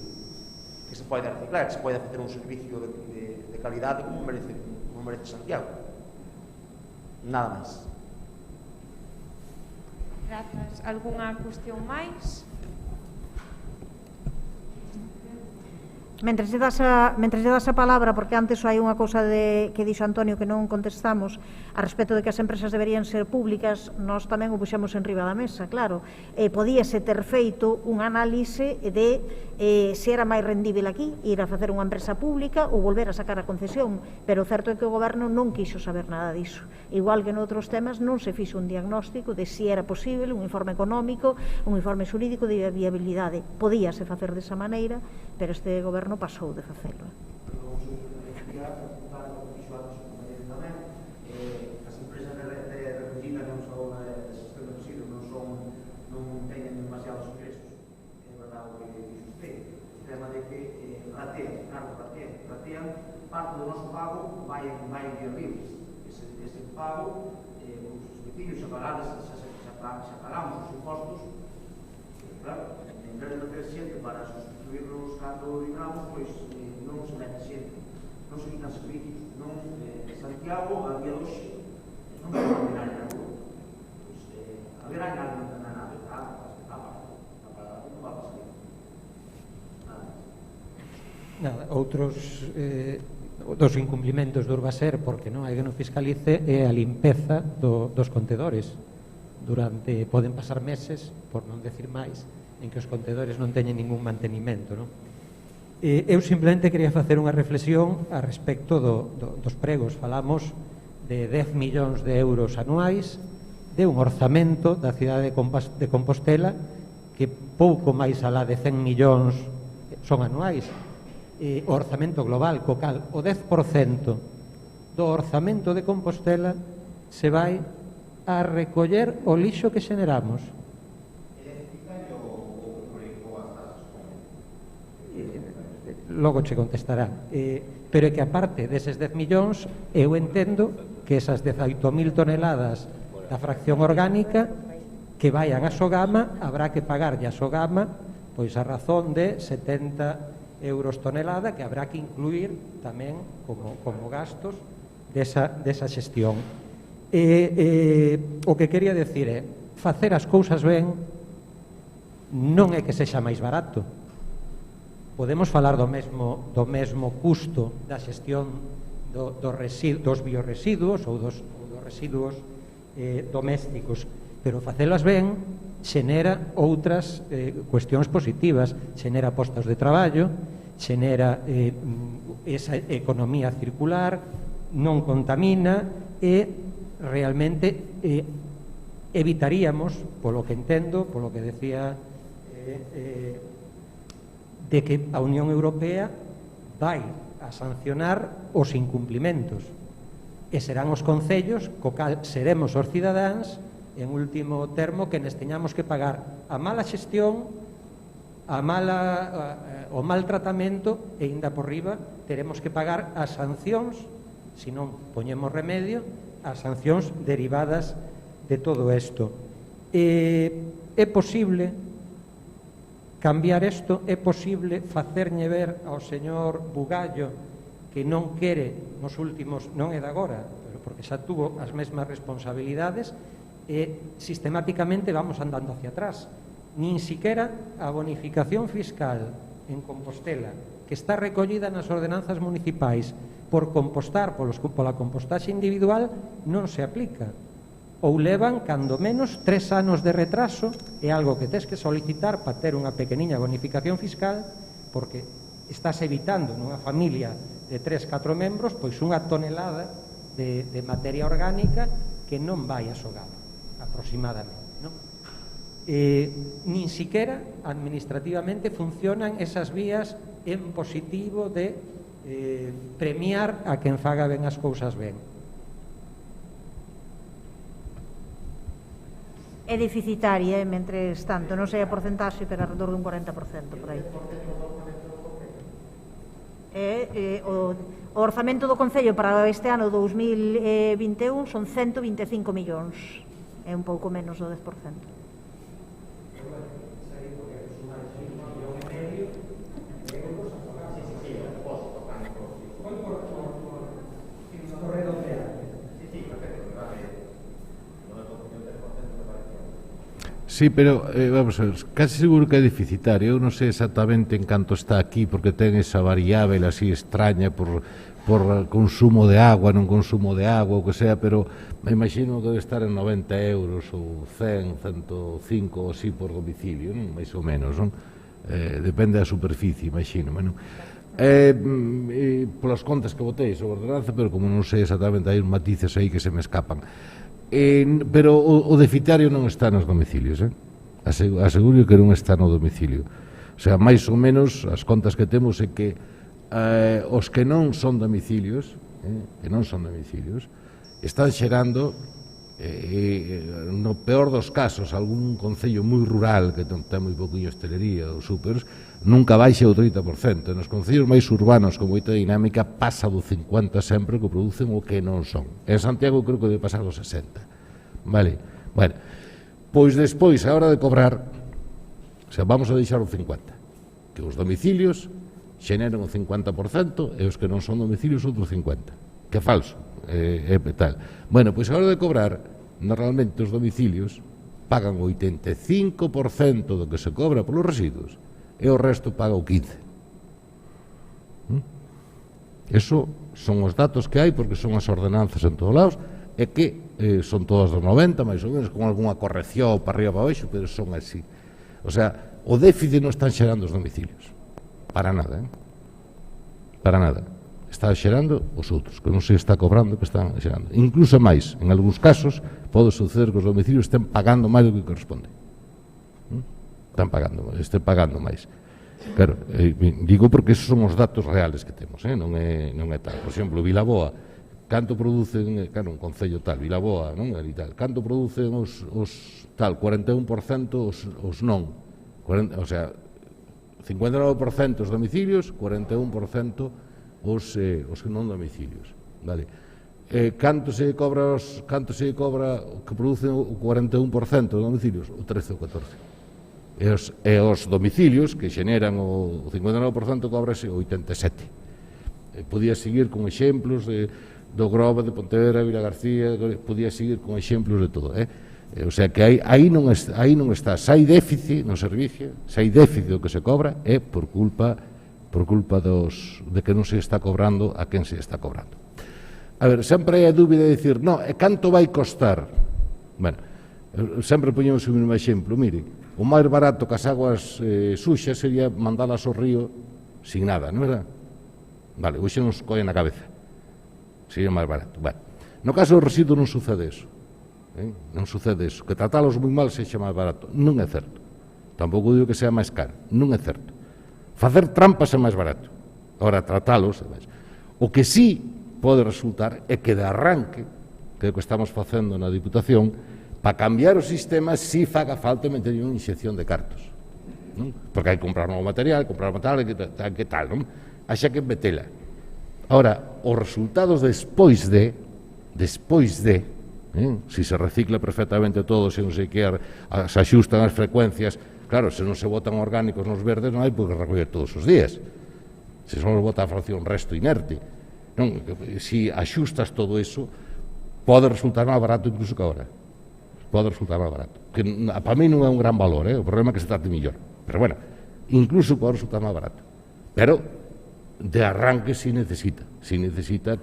que se pode reciclar, que se pode facer un servicio de calidade como merece Santiago. Nada máis. Grazas. Algunha cuestión máis? Mentre lle das a palabra, porque antes hai unha cousa que dixo Antonio que non contestamos a respecto de que as empresas deberían ser públicas, nós tamén o puxemos en riba da mesa, claro. Podíase ter feito un análise de se era máis rendível aquí ir a facer unha empresa pública ou volver a sacar a concesión, pero o certo é que o goberno non quixo saber nada diso. Igual que noutros temas non se fixo un diagnóstico de se era posible, un informe económico, un informe xurídico de viabilidade. Podíase facer desa maneira, pero este goberno pasou de facelo. As empresas de recollida non son de xestión de residuos non teñen demasiados ingresos, é verdade o que dixe usted. O tema de que ratean parte do noso pago vai en libres. Ese pago, os vecinos xa pagamos os impostos, claro, en vez de meter xente para sustituirnos cando libramos, pois non se mete xente, non se quitan servicios, non Santiago, a día de hoxe, non vai haber na rúa, pois haberá algo na nave, non vai pasar nada. Outros dos incumplimentos do Urbaser, porque non hai que non fiscalice, é a limpeza dos contedores. Poden pasar meses, por non decir máis, en que os contedores non teñen ningún mantenimento, non? Eu simplemente quería facer unha reflexión a respecto dos pregos. Falamos de 10 millóns de euros anuais, de un orzamento da cidade de Compostela que pouco máis alá de 100 millóns son anuais. O orzamento global, co cal o 10% do orzamento de Compostela se vai a recoller o lixo que xeneramos. Logo che contestará. Pero é que aparte deses 10 millóns, eu entendo que esas 18.000 toneladas da fracción orgánica que vayan a Sogama, habrá que pagarlle a Sogama pois a razón de 70 euros tonelada, que habrá que incluir tamén como gastos desa xestión. O que quería decir é facer as cousas ben non é que sexa máis barato. Podemos falar do mesmo custo da xestión dos biorresiduos ou dos residuos domésticos, pero facelas ben xenera outras cuestións positivas, xenera postos de traballo, xenera esa economía circular, non contamina e realmente evitaríamos, polo que entendo, polo que decía de que a Unión Europea vai a sancionar os incumplimentos e serán os concellos co cal seremos os cidadáns en último termo que nes teñamos que pagar a mala xestión, o mal tratamento e ainda por riba teremos que pagar as sancións, se non poñemos remedio, as sancións derivadas de todo isto. É posible cambiar isto, é posible facerlle ver ao señor Bugallo que non quere nos últimos, non é de agora, pero porque xa tuvo as mesmas responsabilidades e sistemáticamente vamos andando hacia atrás. Nin siquiera a bonificación fiscal en Compostela, que está recollida nas ordenanzas municipais por compostar pola compostaxe individual, non se aplica. Ou levan, cando menos, 3 anos de retraso, é algo que tes que solicitar para ter unha pequeniña bonificación fiscal, porque estás evitando nunha familia de 3-4 membros pois unha tonelada de materia orgánica que non vai a Sogama, aproximadamente, non? Nin siquiera administrativamente funcionan esas vías en positivo de premiar a quen faga ben as cousas ben. É deficitaria, mentres tanto, non sei a porcentaxe, pero alrededor dun 40% por aí. O orzamento do Concello para este ano 2021 son 125 millóns, é un pouco menos do 10%. Sí, pero vamos a ver, casi seguro que é deficitario. Eu non sei exactamente en canto está aquí, porque ten esa variável así extraña por consumo de agua, non consumo de agua, o que sea, pero me imagino que debe estar en 90 euros ou 100, 105 ou así por domicilio, non? Mais ou menos, non? Depende da superficie, imagino, non? Polas contas que botei sobre ordenanza, pero como non sei exactamente, hai uns matices aí que se me escapan. Pero o deficitario non está nos domicilios, aseguro que non está no domicilio. O sea, máis ou menos as contas que temos é que os que non son domicilios, están xerando, no peor dos casos, algún concello moi rural que ten moi pouquinho hostelería ou súperos, nunca baixa o 30%. Nos concellos máis urbanos con moita dinámica pasa do 50 sempre que producen o que non son. En Santiago creo que debe pasar do 60. Vale? Bueno, pois despois, a hora de cobrar, o sea, vamos a deixar o 50. Que os domicilios xeneran o 50% e os que non son domicilios outro 50%. Que é falso. Tal. Bueno, pois a hora de cobrar, normalmente os domicilios pagan o 85% do que se cobra polos residuos e o resto paga o 15%. Eso son os datos que hai, porque son as ordenanzas en todos lados, e que son todas dos 90, máis ou menos, con algunha corrección para arriba para baixo, pero son así. O sea, o déficit non están xerando os domicilios. Para nada, Para nada. Está xerando os outros, que non se está cobrando, que están xerando. Incluso máis, en algúns casos, pode suceder que os domicilios estén pagando máis do que corresponde. Estén pagando máis. Claro, digo porque esos son os datos reales que temos, non é tal. Por exemplo, Vilaboa, canto producen, claro, un concello tal, Vilaboa, non? E tal, canto producen os tal, 41% os non. O sea, 59% os domicilios, 41% os non domicilios. Vale. Canto se cobra que producen o 41% dos domicilios? O 13 ou 14%. E os domicilios que xeneran o 59% cobrase o 87%. Podía seguir con exemplos do Grove, de Pontevedra, Vila García, podía seguir con exemplos de todo. O sea que aí non está. Se hai déficit no servicio, se hai déficit do que se cobra, é por culpa de que non se está cobrando a quen se está cobrando. A ver, sempre hai a dúbida de dicir, non, e canto vai costar? Bueno, sempre poñemos o mesmo exemplo, mire, o máis barato que as aguas suxas sería mandalas ao río sin nada, non é? Vale, hoxe nos colle na cabeza. Sería máis barato. Bueno, no caso do residuo non sucede eso. Non sucede eso. Que tratalos moi mal sexa máis barato. Non é certo. Tampouco digo que sea máis caro. Non é certo. Facer trampas é máis barato. Ahora, tratalos é máis. O que sí pode resultar é que de arranque, que é o que estamos facendo na Diputación, para cambiar o sistema si faga falta meter unha inxección de cartos, non? Porque hai que comprar novo material, que tal, non? Xa que metela. Ahora, os resultados despois de si se recicla perfectamente todo, se non sei que se axustan as frecuencias, claro, se non se botan orgánicos nos verdes non hai por que recoller todos os días, se non se bota a fracción resto inerte, non? Si axustas todo eso, pode resultar máis barato incluso que agora. Pode resultar máis barato. Que para mí non é un gran valor, o problema é que se trate mellor. Pero bueno, incluso pode resultar máis barato. Pero de arranque si necesita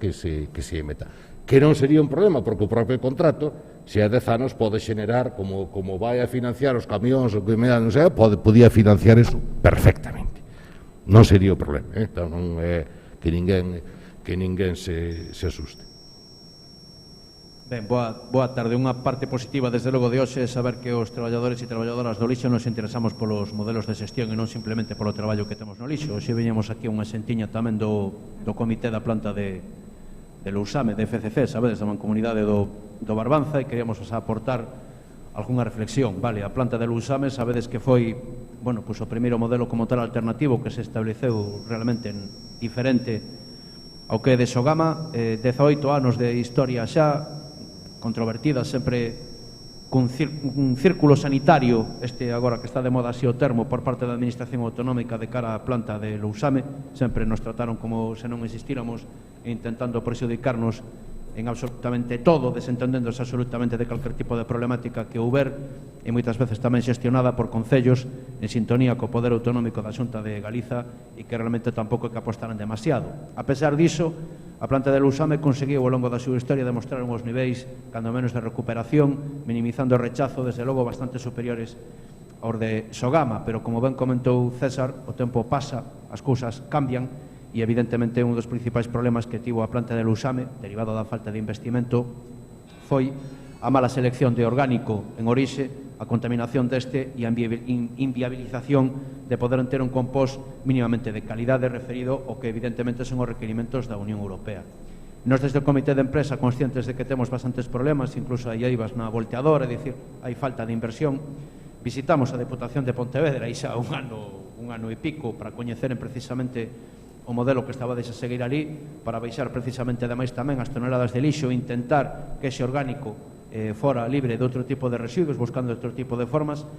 que se meta. Que non sería un problema, porque o propio contrato, se a 10 anos, pode xenerar, como vai a financiar os camións, o que me dan, non sei, podía financiar eso perfectamente. Non sería o problema. Então non é que ninguén se asuste. Ben, boa tarde. Unha parte positiva, desde logo, de hoxe é saber que os traballadores e traballadoras do lixo nos interesamos polos modelos de xestión e non simplemente polo traballo que temos no lixo. Hoxe veñamos aquí unha sentiña tamén do comité da planta de Lousame, de FCC, sabedes, da mancomunidade do Barbanza, e queríamos aportar algunha reflexión. Vale, a planta de Lousame, sabedes que foi, bueno, pois o primeiro modelo como tal alternativo que se estableceu realmente diferente ao que é de Sogama, 18 anos de historia xa, controvertida, sempre cun círculo sanitario, agora que está de moda así o termo, por parte da Administración Autonómica de cara á planta de Lousame. Sempre nos trataron como se non existíramos, intentando prexudicarnos en absolutamente todo, desentendéndose absolutamente de calquer tipo de problemática que houber, e moitas veces tamén xestionada por concellos en sintonía co poder autonómico da Xunta de Galiza e que realmente tampouco é que apostaran demasiado. A pesar diso, a planta de Lousame conseguiu ao longo da súa historia demostrar uns niveis, cando menos, de recuperación, minimizando o rechazo, desde logo, bastante superiores aos de Sogama, pero como ben comentou César, o tempo pasa, as cousas cambian, e evidentemente un dos principais problemas que tivo a planta de Lousame, derivado da falta de investimento, foi a mala selección de orgánico en orixe, a contaminación deste e a inviabilización de poder ter un compost mínimamente de calidade referido ao que evidentemente son os requerimentos da Unión Europea. Nos desde o Comité de Empresa conscientes de que temos bastantes problemas, incluso hai eivas na volteadora, é dicir, hai falta de inversión. Visitamos a Deputación de Pontevedra e xa un ano e pico para coñeceren precisamente o modelo que estaba a seguir ali, para baixar precisamente ademais tamén as toneladas de lixo e intentar que ese orgánico fora libre de outro tipo de residuos, buscando outro tipo de formas.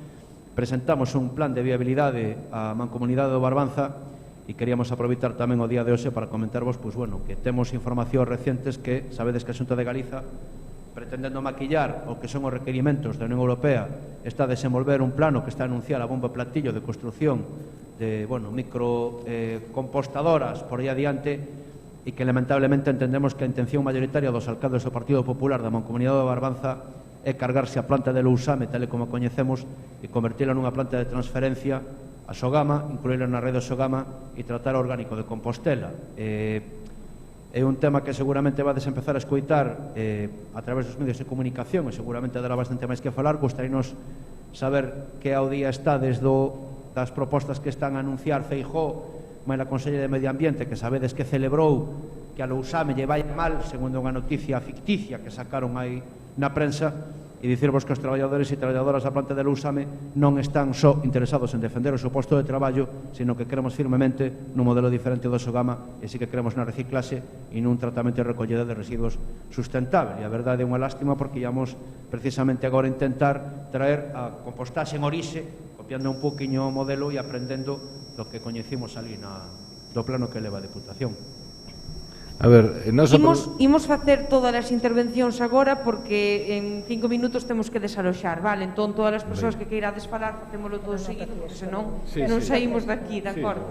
Presentamos un plan de viabilidade á Mancomunidade do Barbanza e queríamos aproveitar tamén o día de hoxe para comentarvos que temos informacións recientes que sabedes que a Xunta de Galiza, pretendendo maquillar o que son os requerimentos da Unión Europea, está a desenvolver un plano que está a anunciar a bombo e platillo de construción de microcompostadoras por aí adiante, e que lamentablemente entendemos que a intención mayoritaria dos alcaldes do Partido Popular da Mancomunidade do Barbanza é cargarse a planta de Lousame tal e como a coñecemos e convertila nunha planta de transferencia a Sogama, incluíla na rede Sogama e tratar orgánico de Compostela. É un tema que seguramente vades empezar a escoitar a través dos medios de comunicación e seguramente dará bastante máis que falar. Gostaríanos saber que ao día está desde das propostas que están a anunciar Feijóo, a Conselleira de Medio Ambiente, que sabedes que celebrou que a Lousame lle vai mal, segundo unha noticia ficticia que sacaron aí na prensa, e dicirvos que os traballadores e traballadoras da planta de Lousame non están só interesados en defender o seu posto de traballo, sino que queremos firmemente nun modelo diferente do Sogama, e sí que queremos na reciclase e nun tratamento e recollida de residuos sustentable. E a verdade é unha lástima porque íamos precisamente agora intentar traer a compostaxe en orixe, copiando un poquinho o modelo e aprendendo do que coñecimos ali do plano que leva a Deputación. A ver, Imos facer todas as intervencións agora porque en 5 minutos temos que desaloxar, vale? Entón todas as persoas que queirades falar facémolo todo seguido, porque senón non saímos daqui, de acordo?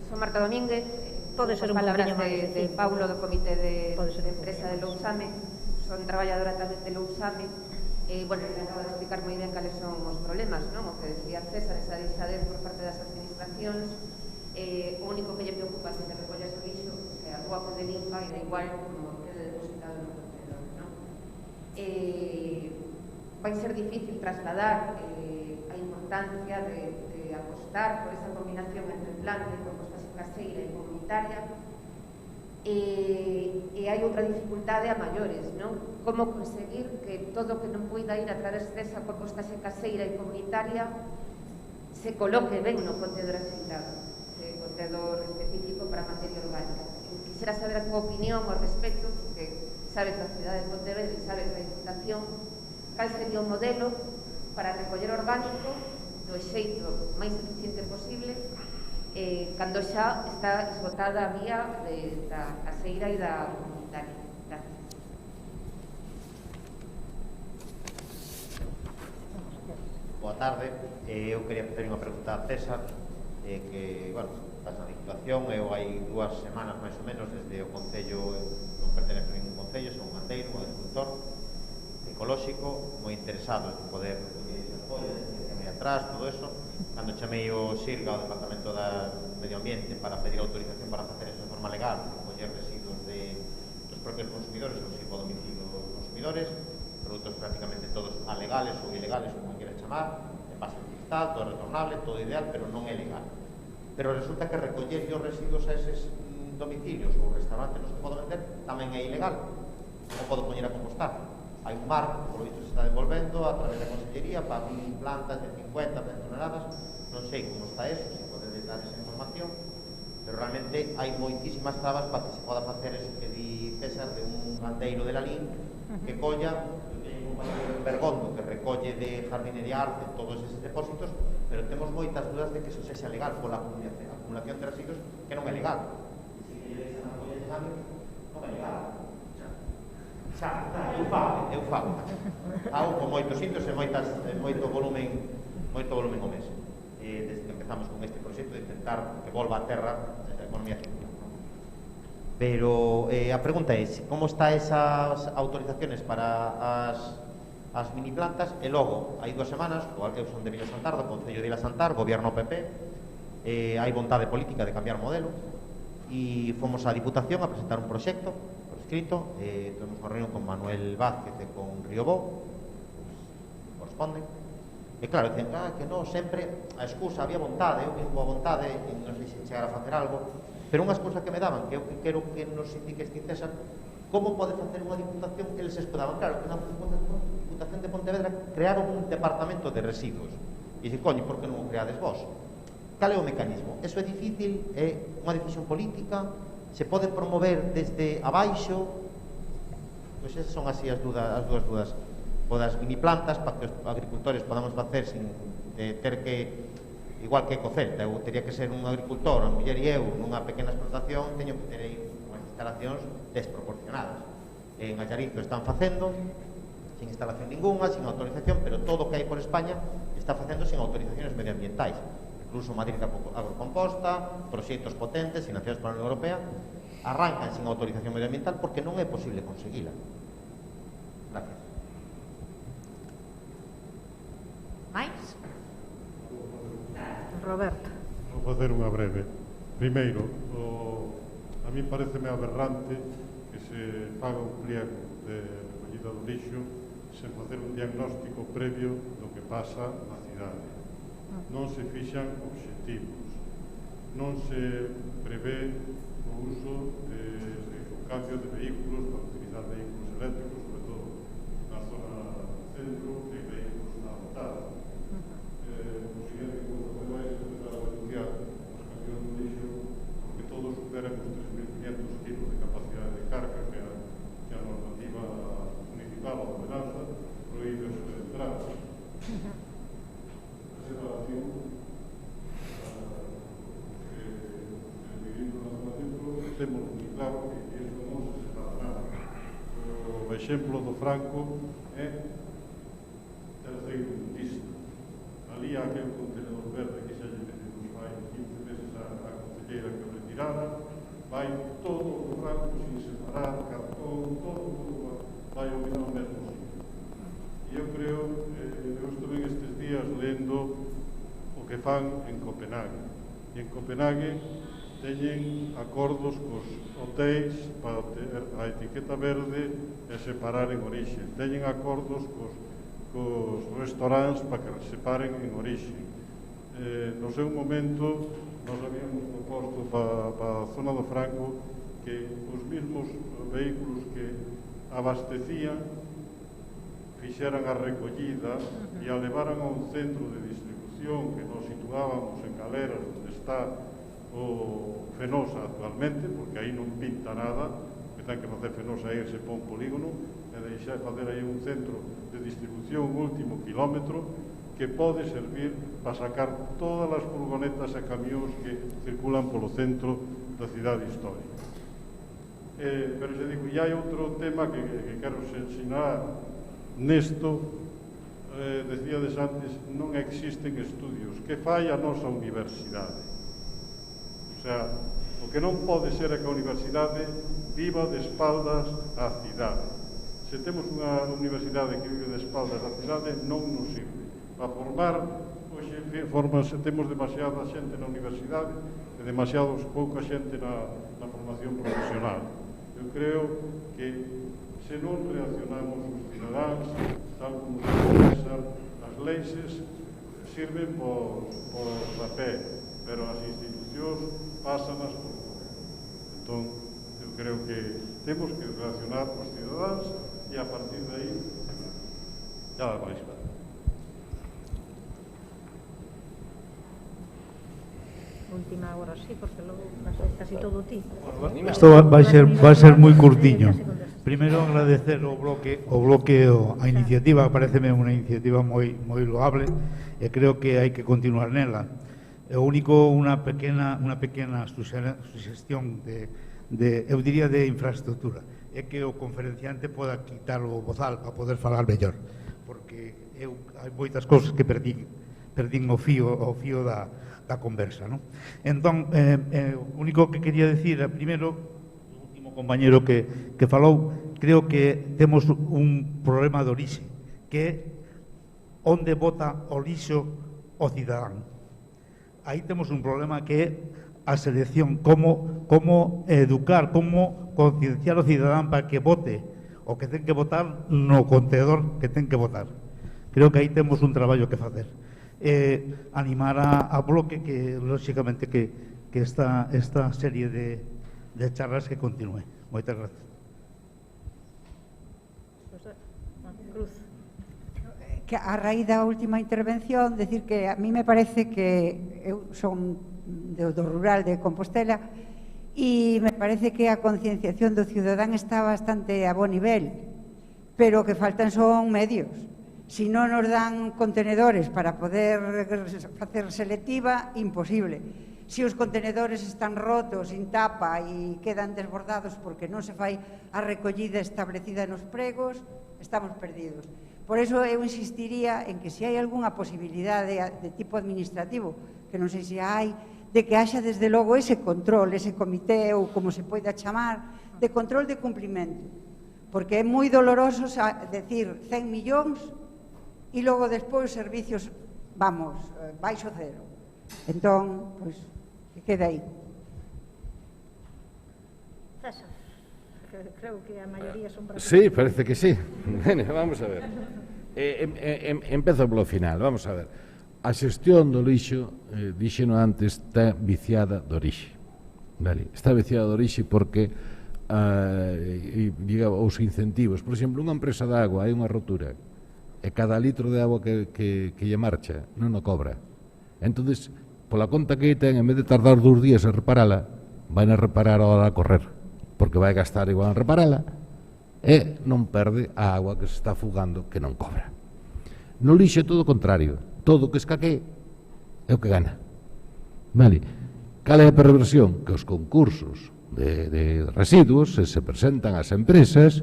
Son Marta Domínguez, palabras de Paulo do Comité de Empresa de Lousame, son traballadora tamén de Lousame. Bueno, me acabo de explicar moi ben cales son os problemas, non? O que decía César, esa deixadez por parte das administracións, o único que lle preocupa é que recollas o lixo, que a rúa pode limpa e da igual como quede depositado no contenedor, non? Vai ser difícil trasladar a importancia de apostar por esa combinación entre planta e compostaxe caseira e comunitaria. E hai outra dificultade a maiores, non? Como conseguir que todo o que non poida ir a través desa compostaxe caseira e comunitaria se coloque ben no contenedor asignado, ese contenedor específico para materia orgánica. Quixera saber a túa opinión ao respecto, porque sabes da cidade de Pontevedra e sabes da Diputación, cal sería o modelo para recoller orgánico do xeito máis eficiente posible cando xa está esgotada a vía da caseira e da comunitaria. Gracias. Boa tarde. Eu quería facer unha pregunta a César, que, bueno, estás na Diputación, eu hai 2 semanas máis ou menos desde o Concello, non pertenece a ningún Concello, son un gandeiro, un agricultor ecolóxico, moi interesado en poder atrás, todo eso, cando chamei o SIRGA ao Departamento da Medio Ambiente para pedir autorización para facer eso de forma legal, recoller residuos dos propios consumidores ou sirvo a domicilio dos consumidores, produtos prácticamente todos alegales ou ilegales, como quieras chamar, de pase de cristal, todo retornable, todo ideal, pero non é legal. Pero resulta que recoller os residuos a eses domicilios ou restaurantes nos que podo vender tamén é ilegal. Non podo poñer a compostar. Hai un marco, por lo visto se está devolvendo a través da Consellería para plantas de 50, 100 toneladas, non sei como está eso, se pode dar esa información, pero realmente hai moitísimas trabas para que se poda facer eso que di César de un gandeiro de Lalín que colla un Bergondo que recolle de jardinería arte todos eses depósitos, pero temos moitas dudas de que eso sexa legal pola acumulación de residuos que non é legal. Se que lle deixan a colla de cambio, non é legal. Eu fago. Hago con moitos sitios e moito volumen o mes. Desde que empezamos con este proxecto de intentar que volva a terra a economía circular. Pero a pregunta é, como está esas autorizaciones para as mini plantas? E logo, hai 2 semanas, eu son de Vila Santar, do Concello de Vila Santar, Gobierno PP, hai vontade política de cambiar modelo, e fomos á Diputación a presentar un proxecto por escrito, tuvimos unha reunión con Manuel Vázquez e con Riobó, corresponden, e claro, dicen que non, sempre a excusa, había vontade, eu vim coa vontade e non sei se chegar a facer algo, pero unha excusa que me daban, que eu quero que nos indiques que César, como pode facer unha diputación que eles escudaban? Claro, que na Diputación de Pontevedra crearon un departamento de residuos, e dicen, coño, por que non o creades vos? Cal é o mecanismo? Eso é difícil, é unha decisión política, se pode promover desde abaixo, pois esas son así as dúas dudas. O das mini plantas, para que os agricultores podamos facer sin ter que, igual que co Celta, eu teria que ser un agricultor, a muller e eu, nunha pequena explotación, teño que ter aí unhas instalacións desproporcionadas. En Allarizo están facendo, sin instalación ninguna, sin autorización, pero todo o que hai por España está facendo sin autorizacións medioambientais. Incluso Madrid Agrocomposta, proxectos potentes, financiados pola Unión Europea, arrancan sin autorización medioambiental porque non é posible conseguila. Gracias. Mais? Roberto. Vou facer unha breve. Primeiro, a mí pareceme aberrante que se paga un pliego de recollida do lixo sen facer un diagnóstico previo do que pasa na cidade. Non se fixan obxectivos, non se prevé o uso o cambio de vehículos para utilizar vehículos eléctricos, sobre todo na zona centro, de vehículos na botada. O siguiente que vou facer é empezar a estudiar os camiones de lixo, porque todos superan os 3.500 kilos de capacidade de carga que a normativa municipal ou ordenanza prohíbe a súa entrada. A separación que vivimos na zona centro temos moi claro que iso non se separará. O exemplo do Franco é terceiro mundista. Ali há aquel contenedor verde que xa lle pedimos fai 15 meses a concelleira que o retirara, vai todo o Franco sin separar, cartón, todo vai ao mesmo sitio. E eu creo, eu estuve estes días lendo o que fan en Copenhague. E en Copenhague teñen acordos cos hotéis para ter a etiqueta verde e separar en orixe. Teñen acordos cos restaurantes para que separen en orixe. No seu momento, nos habíamos proposto para a zona do Franco que os mesmos vehículos que abastecían fixeran a recollida e a levaran a un centro de distribución que nos situábamos en Galeras, onde está o Fenosa actualmente, porque aí non pinta nada, que ten que facer Fenosa e irse para un polígono, e deixar facer aí un centro de distribución último kilómetro que pode servir para sacar todas as furgonetas e camións que circulan polo centro da cidade histórica. Pero xa digo, e hai outro tema que quero ensinar nesto, decíades antes, non existen estudios. Que fai a nosa universidade? O sea, o que non pode ser é que a universidade viva de espaldas á cidade. Se temos unha universidade que vive de espaldas á cidade, non nos sirve. Para formar, hoxe temos demasiada xente na universidade e demasiado pouca xente na formación profesional. Eu creo que se non reaccionamos os cidadáns, tal como se expresa, as leis sirven por papel, pero as institucións pásanas por poder. Entón, eu creo que temos que reaccionar os cidadáns e a partir de aí ya vais ver. Última agora sí, porque logo casi todo ti. Isto vai ser moi curtiño. Primeiro agradecer o bloque a iniciativa, pareceme unha iniciativa moi loable e creo que hai que continuar nela. O único, unha pequena suxestión eu diría de infraestructura, é que o conferenciante poda quitar o bozal para poder falar mellor, porque hai moitas cousas que perdín o fío da conversa, non? Entón, o único que quería decir, primeiro, compañero que falou, creo que temos un problema de orixe, que é onde bota o lixo o cidadán. Aí temos un problema que é a selección, como educar, como concienciar o cidadán para que vote o que ten que votar no contenedor que ten que votar. Creo que aí temos un traballo que facer. Animar a bloque que, lóxicamente, que esta serie de charlas que continúe. Moitas gracias. Que a raíz da última intervención, decir que a mí me parece que eu son do rural de Compostela e me parece que a concienciación do cidadán está bastante a bo nivel, pero que faltan son medios. Si non nos dan contenedores para poder facer selectiva, imposible. Si os contenedores están rotos, sin tapa e quedan desbordados porque non se fai a recollida establecida nos pregos, estamos perdidos. Por eso eu insistiría en que se hai algunha posibilidade de tipo administrativo, que non sei se hai, de que haxa desde logo ese control, ese comité ou como se poida chamar, de control de cumprimento. Porque é moi doloroso decir 100 millóns e logo despois servicios, vamos, baixo cero. Entón, pois, que queda aí. César, creo que a maioría son brasileños. Sí, parece que sí. Vamos a ver. Empezo polo final, vamos a ver. A xestión do lixo, dixeno antes, está viciada de orixe. Vale? Está viciada de orixe porque os incentivos. Por exemplo, unha empresa de agua, hai unha rotura, e cada litro de agua que lle marcha non o cobra. Entonces, pola conta que ten, en vez de tardar 2 días a reparala, vai a reparar a hora a correr, porque vai gastar igual a reparala e non perde a agua que se está fugando, que non cobra. No lixo é todo o contrario, todo o que escaque é o que gana. Vale? Cal é a perversión? Que os concursos de residuos se presentan ás empresas,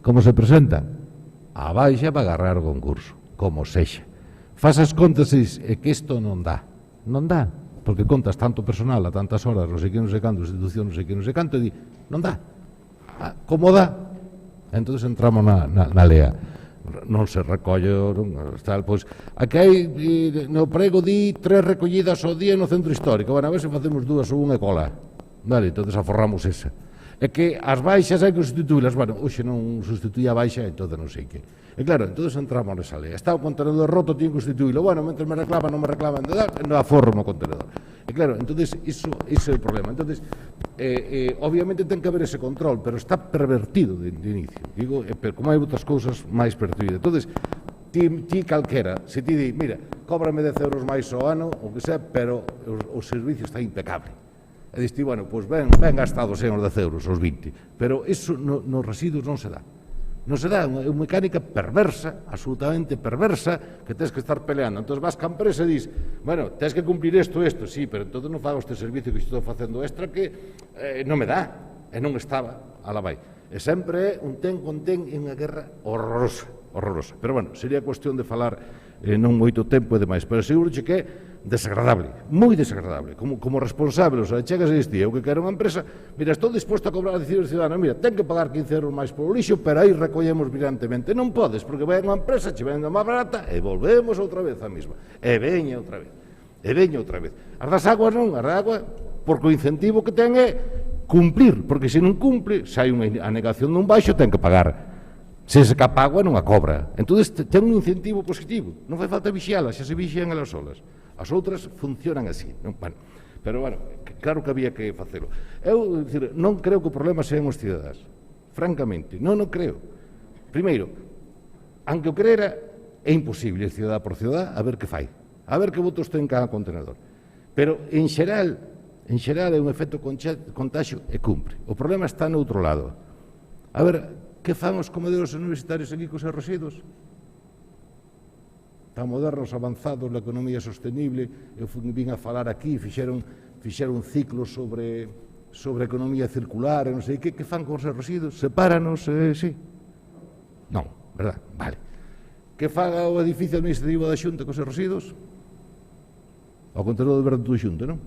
como se presentan? A baixa para agarrar o concurso, como sexa. Faz as contas e que isto non dá. Non dá, porque contas tanto personal a tantas horas, non sei que non sei canto, institución non sei que non sei canto, e di, non dá. Como dá? Entón entramos na lea. Non se recolle, tal, pois, aquí hai, no prego di 3 recollidas ao día no centro histórico, bueno, a ver se facemos 2 ou 1 e cola. Vale, entón aforramos esa. É que as baixas hai que sustituílas, bueno, hoxe non sustituía a baixa, entón non sei que. E claro, entón entramos nesa lea. Está o contenedor roto, tiño que sustituílo. Bueno, mentre me reclaman, non me reclaman, non aforro o contenedor. E claro, entón, iso é o problema. Entón, obviamente ten que haber ese control, pero está pervertido de inicio. Digo, pero como hai outras cousas máis pervertidas. Entón, ti calquera, se ti di, mira, cóbrame 10 euros máis ao ano, o que sea, pero o servicio está impecable. E diste, bueno, pois ben gastados os 10 euros, os 20. Pero iso nos residuos non se dá. Non se dá, é unha mecánica perversa, absolutamente perversa, que tens que estar peleando. Entón vas ca empresa e dis, bueno, tens que cumplir isto, sí, pero entón non fago este servicio que estou facendo extra que non me dá, e non estaba, ala vai. E sempre é un ten con ten e unha guerra horrorosa. Pero bueno, sería cuestión de falar non moito tempo e demais, pero seguro que é desagradable, moi desagradable, como responsable, o sea, chegas a este, eu que quero unha empresa, mira, estou disposto a cobrar a decir ao cidadano, mira, ten que pagar 15 euros máis polo lixo, pero aí recollemos brillantemente, non podes, porque vai unha empresa, che vende máis barata, e volvemos outra vez a mesma, e veña outra vez. As das aguas non, as das aguas, porque o incentivo que ten é cumplir, porque se non cumple, se hai unha anegación dun baixo, ten que pagar. Se se capa agua non a cobra. Entón, ten un incentivo positivo, non fai falta vixiala, xa se vixían elas solas. As outras funcionan así. Bueno, pero, bueno, claro que había que facelo. Eu, non creo que o problema sean os cidadáns. Francamente, non creo. Primeiro, aunque o creera, é imposible, cidadá por cidadá, a ver que fai. A ver que votos ten cada contenedor. Pero, en xeral, é un efecto contaxio e cumpre. O problema está no outro lado. A ver, Que fan os comedores universitarios aquí cos seus residuos? Tan modernos, avanzados na economía sostenible, eu vin a falar aquí, fixeron ciclos sobre economía circular, non sei que fan con os seus residuos? Sepáranos, sí? Non, verdad? Vale. Que faga o edificio administrativo da Xunta cos seus residuos? Ao contenedor de verde do Xunta, non?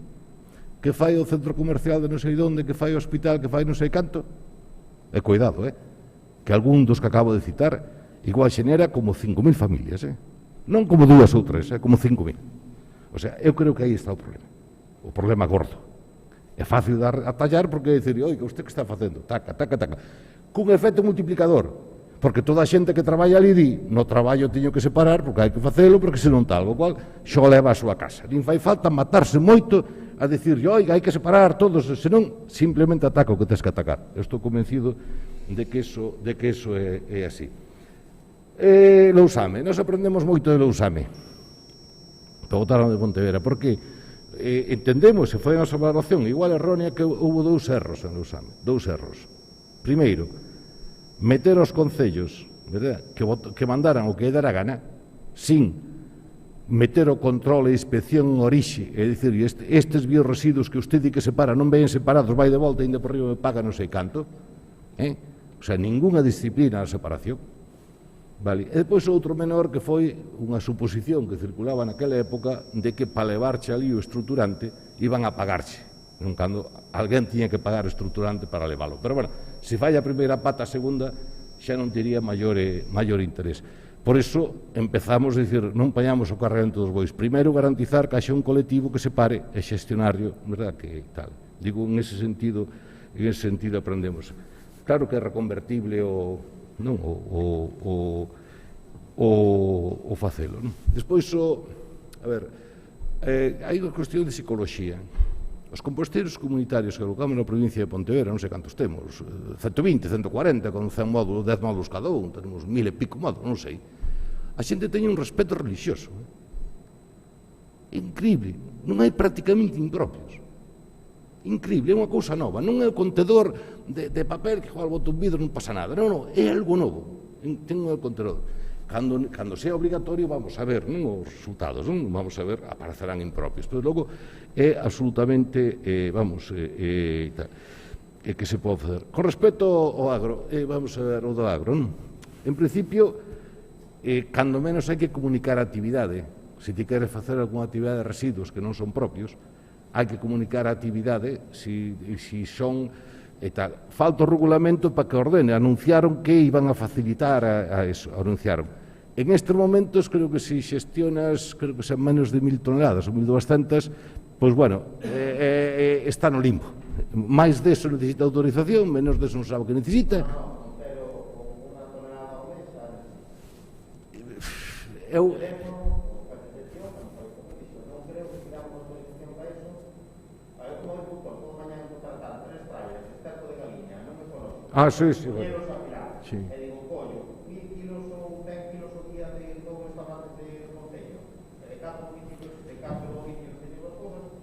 Que fai o centro comercial de non sei onde, que fai o hospital, que fai non sei canto? E cuidado, que algún dos que acabo de citar igual xenera como 5.000 familias, non como 2 ou 3, como 5.000. O sea, eu creo que aí está o problema gordo. É fácil a tallar porque é dicir, oiga, usted que está facendo? Taca, taca, taca. Cun efecto multiplicador, porque toda a xente que traballa ali di, no traballo teño que separar porque hai que facelo, porque se non tal, o cual xo leva a súa casa. Nin fai falta matarse moito a dicir, oiga, hai que separar todos, senón simplemente ataca o que tens que atacar. Eu estou convencido de que eso é así. Lousame, nos aprendemos moito de Lousame, para votaron de Pontevedra, porque entendemos, se foi a nosa valoración igual errónea, que houve 2 erros en Lousame, 2 erros. Primeiro, meter os concellos, verdad, que mandaran o que dera gana, sin meter o control e inspección en orixe, é dicir, estes biorresiduos que usted di que separa non ven separados, vai de volta e ainda por riba me paga non sei canto, o sea, ninguna disciplina na separación. Vale. E depois outro menor que foi unha suposición que circulaba naquela época de que para levarche ali o estruturante iban a pagarche, cando alguén tiña que pagar estruturante para leválo. Pero, bueno, se falla a primeira pata a segunda, xa non tería maior interés. Por iso empezamos a dicir, non pañamos o carregamento dos bois. Primeiro, garantizar que haxa un colectivo que separe e xestionario, verdad, que tal. Digo, en ese sentido aprendemos. Claro que é reconvertible o facelo. Despois, hai unha cuestión de psicoloxía. Os composteiros comunitarios que colocamos na provincia de Pontevedra, non sei cantos temos, 120, 140, con 100 módulos, 10 módulos cada un, tenemos 1000 e pico módulos, non sei. A xente teña un respeto religioso. Increíble, non hai prácticamente impropios. Increíble, é unha cousa nova, non é o contedor de papel que igual bota un vidro non pasa nada, non, é algo novo, ten un contenedor. Cando sea obligatorio vamos a ver os resultados, vamos a ver, aparecerán impropios, pero logo é absolutamente, que se pode facer. Con respecto ao agro, vamos a ver o do agro, en principio, cando menos hai que comunicar a actividade, se ti queres facer algunha actividade de residuos que non son propios, hai que comunicar a actividade si son e tal. Falta o regulamento para que ordene. Anunciaron que iban a facilitar a eso, anunciaron. En estes momentos, creo que si xestionas, creo que son menos de 1000 toneladas ou 1200, pois, bueno, está no limbo. Máis deso necesita autorización, menos deso non sabe o que necesita. Eu... Ah, sí, sí. Sí.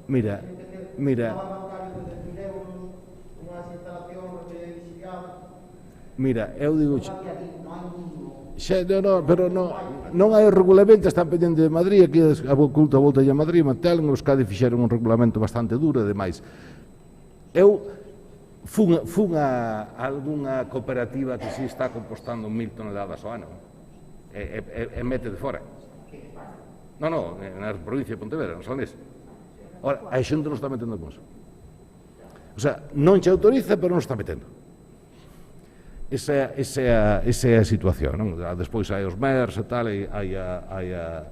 Mira, eu digo pero non hai regulamento, están pendentes de Madrid, aquí a volta de Madrid, Mantel, os Cádiz fixeron un regulamento bastante duro e demais. Eu fun a algunha cooperativa que si está compostando 1000 toneladas ao ano e mete de fora. Non, na provincia de Pontevedra, non Salnés. Ora, a xente non está metendo con eso. O sea, non che autoriza, pero non está metendo. Esa é a situación, non? Despois hai os MERS e tal, e hai a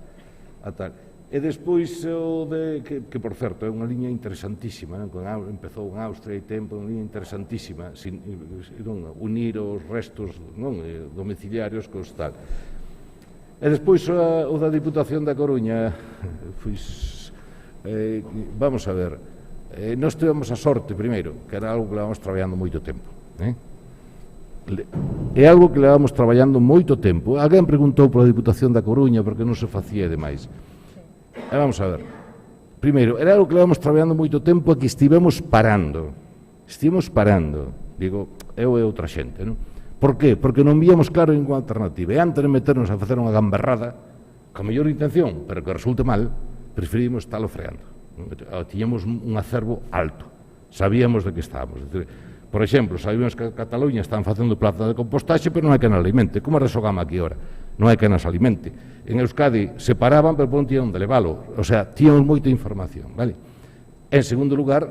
tal. E despois o de, que por certo é unha liña interesantísima, non? Empezou en Austria e tempo, unha liña interesantísima, unir os restos domiciliarios cos tal. E despois o da Diputación da Coruña, vamos a ver, nós tivemos a sorte, primeiro, que era algo que levamos traballando moito tempo, é algo que levamos traballando moito tempo. Alguén preguntou pola Diputación da Coruña porque non se facía demais. E vamos a ver, primeiro, era algo que levamos traballando moito tempo e que estivemos parando, digo, eu e outra xente, non? Por que? Porque non víamos claro ninguna alternativa. E antes de meternos a facer unha gamberrada, con mellor intención, pero que resulte mal, preferimos estarlo freando. Tiñamos un acervo alto. Sabíamos de que estábamos. Por exemplo, sabíamos que a Cataluña están facendo plaza de compostaxe, pero non hai que nos alimente. Como a Resogama aquí ahora? Non hai que nos alimente. En Euskadi se paraban, pero non tiñan onde levalo. O sea, tíamos moita información, vale? En segundo lugar,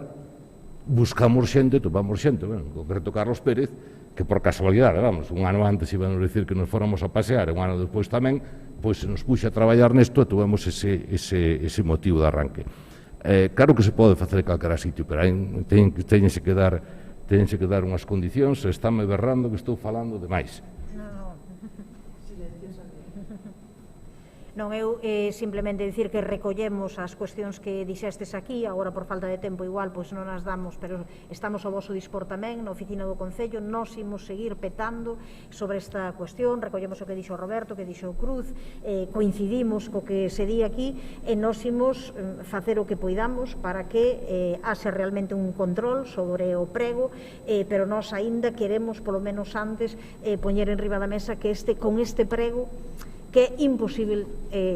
buscamos xente, topamos xente, bueno, en concreto Carlos Pérez, que por casualidade, vamos, un ano antes íbamos a decir que nos fóramos a pasear, un ano despois tamén, pois se nos puxe a traballar nesto e tuvemos ese motivo de arranque. Claro que se pode facer en calquera sitio, pero teñense que dar unhas condicións, e estáme berrando que estou falando demais. Non, eu simplemente dicir que recollemos as cuestións que dixestes aquí, agora por falta de tempo igual pois non as damos, pero estamos ao voso dispor tamén na oficina do Concello, nós imos seguir petando sobre esta cuestión, recollemos o que dixo Roberto, que dixo Cruz, coincidimos co que se di aquí e nós imos facer o que poidamos para que haxe realmente un control sobre o prego, pero nós aínda queremos, polo menos antes, poñer en riba da mesa que con este prego que é imposible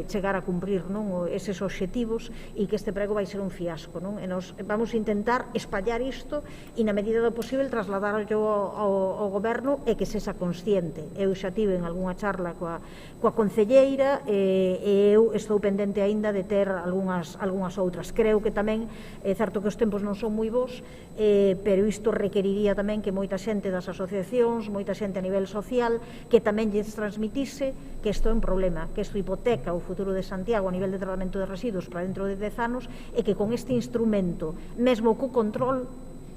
chegar a cumprir eses obxectivos e que este prego vai ser un fiasco. E nos vamos a intentar espallar isto e na medida do posible trasladarlo ao goberno e que sexa consciente. Eu xa tive en algunha charla coa concelleira e eu estou pendente aínda de ter algunhas outras. Creo que tamén é certo que os tempos non son moi bons, pero isto requeriría tamén que moita xente das asociacións, moita xente a nivel social, que tamén lles transmitise que isto é un problema, que isto hipoteca o futuro de Santiago a nivel de tratamento de residuos para dentro de 10 anos e que con este instrumento, mesmo co control,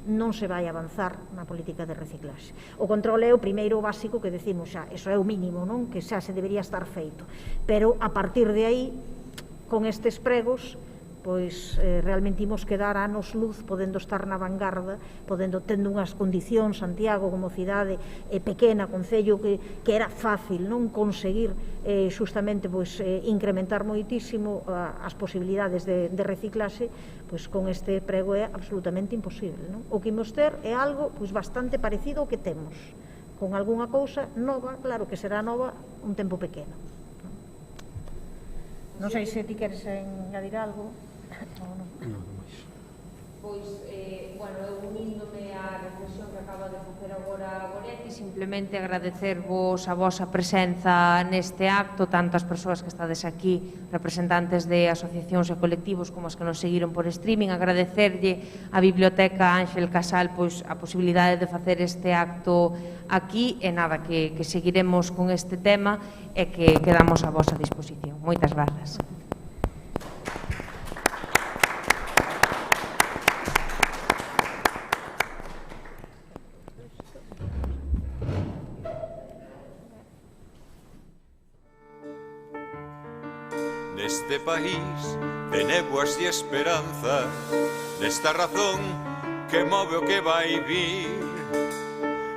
non se vai avanzar na política de reciclaxe. O control é o primeiro básico que decimos xa, eso é o mínimo, non? Que xa se debería estar feito. Pero a partir de aí, con estes pregos, pois realmente imos quedar anos luz podendo estar na vanguarda, tendo unhas condicións, Santiago como cidade pequena, concello que era fácil non conseguir justamente incrementar moitísimo as posibilidades de reciclaxe, pois con este prego é absolutamente imposible. O que imos ter é algo bastante parecido ao que temos, con algunha cousa nova, claro que será nova un tempo pequeno. Non sei se ti queres engadir algo. Pois, eu uníndome á reflexión que acaba de facer agora Goretti, simplemente agradecervos a vosa presenza neste acto, tanto as persoas que estades aquí, representantes de asociacións e colectivos como as que nos seguiron por streaming, agradecerlle á Biblioteca Ángel Casal a posibilidade de facer este acto aquí, e nada, que seguiremos con este tema e que quedamos a vosa disposición. Moitas grazas. Neste país de néboas e esperanza, nesta razón que move o que vai vir,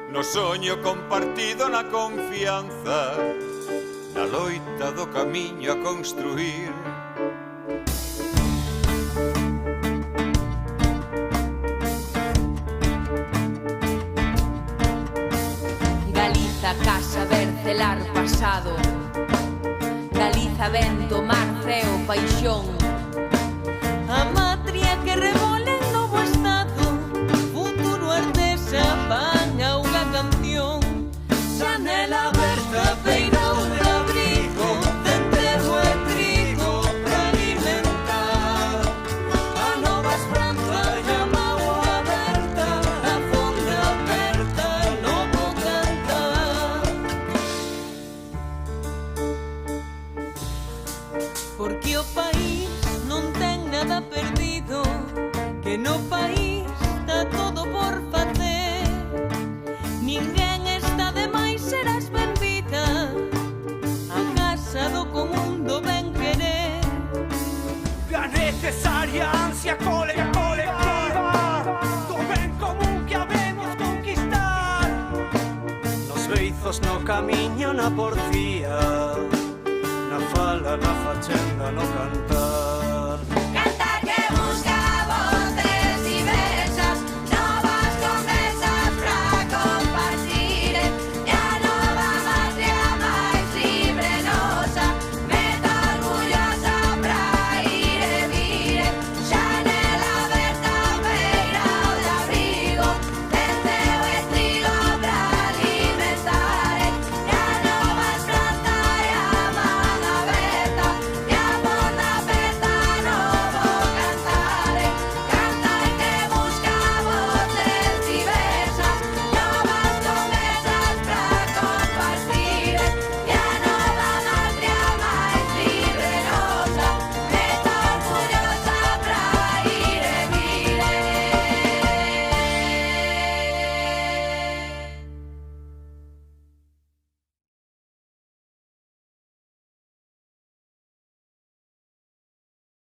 no soño compartido, na confianza, na loita do camiño a construir. Galiza, casa, vercelar, pasado. Galiza, vento, mar, ceo, paixón. A matria que revola en novo estado, futuro artesa, pan, auga, canción. Xanela aberta, peirao de abrigo, centeno e trigo para alimentar. A nova esperanza llama o aberta, a fonte aberta, novo cantar. Porque o país non ten nada perdido, que no país está todo por facer. Ninguén está de máis, serás benvida a casa do común do ben querer. La necesaria ansia colectiva do ben común que habemos conquistar. Nos beizos no camiño, na porfía, na fala, na fachenda, no cantar.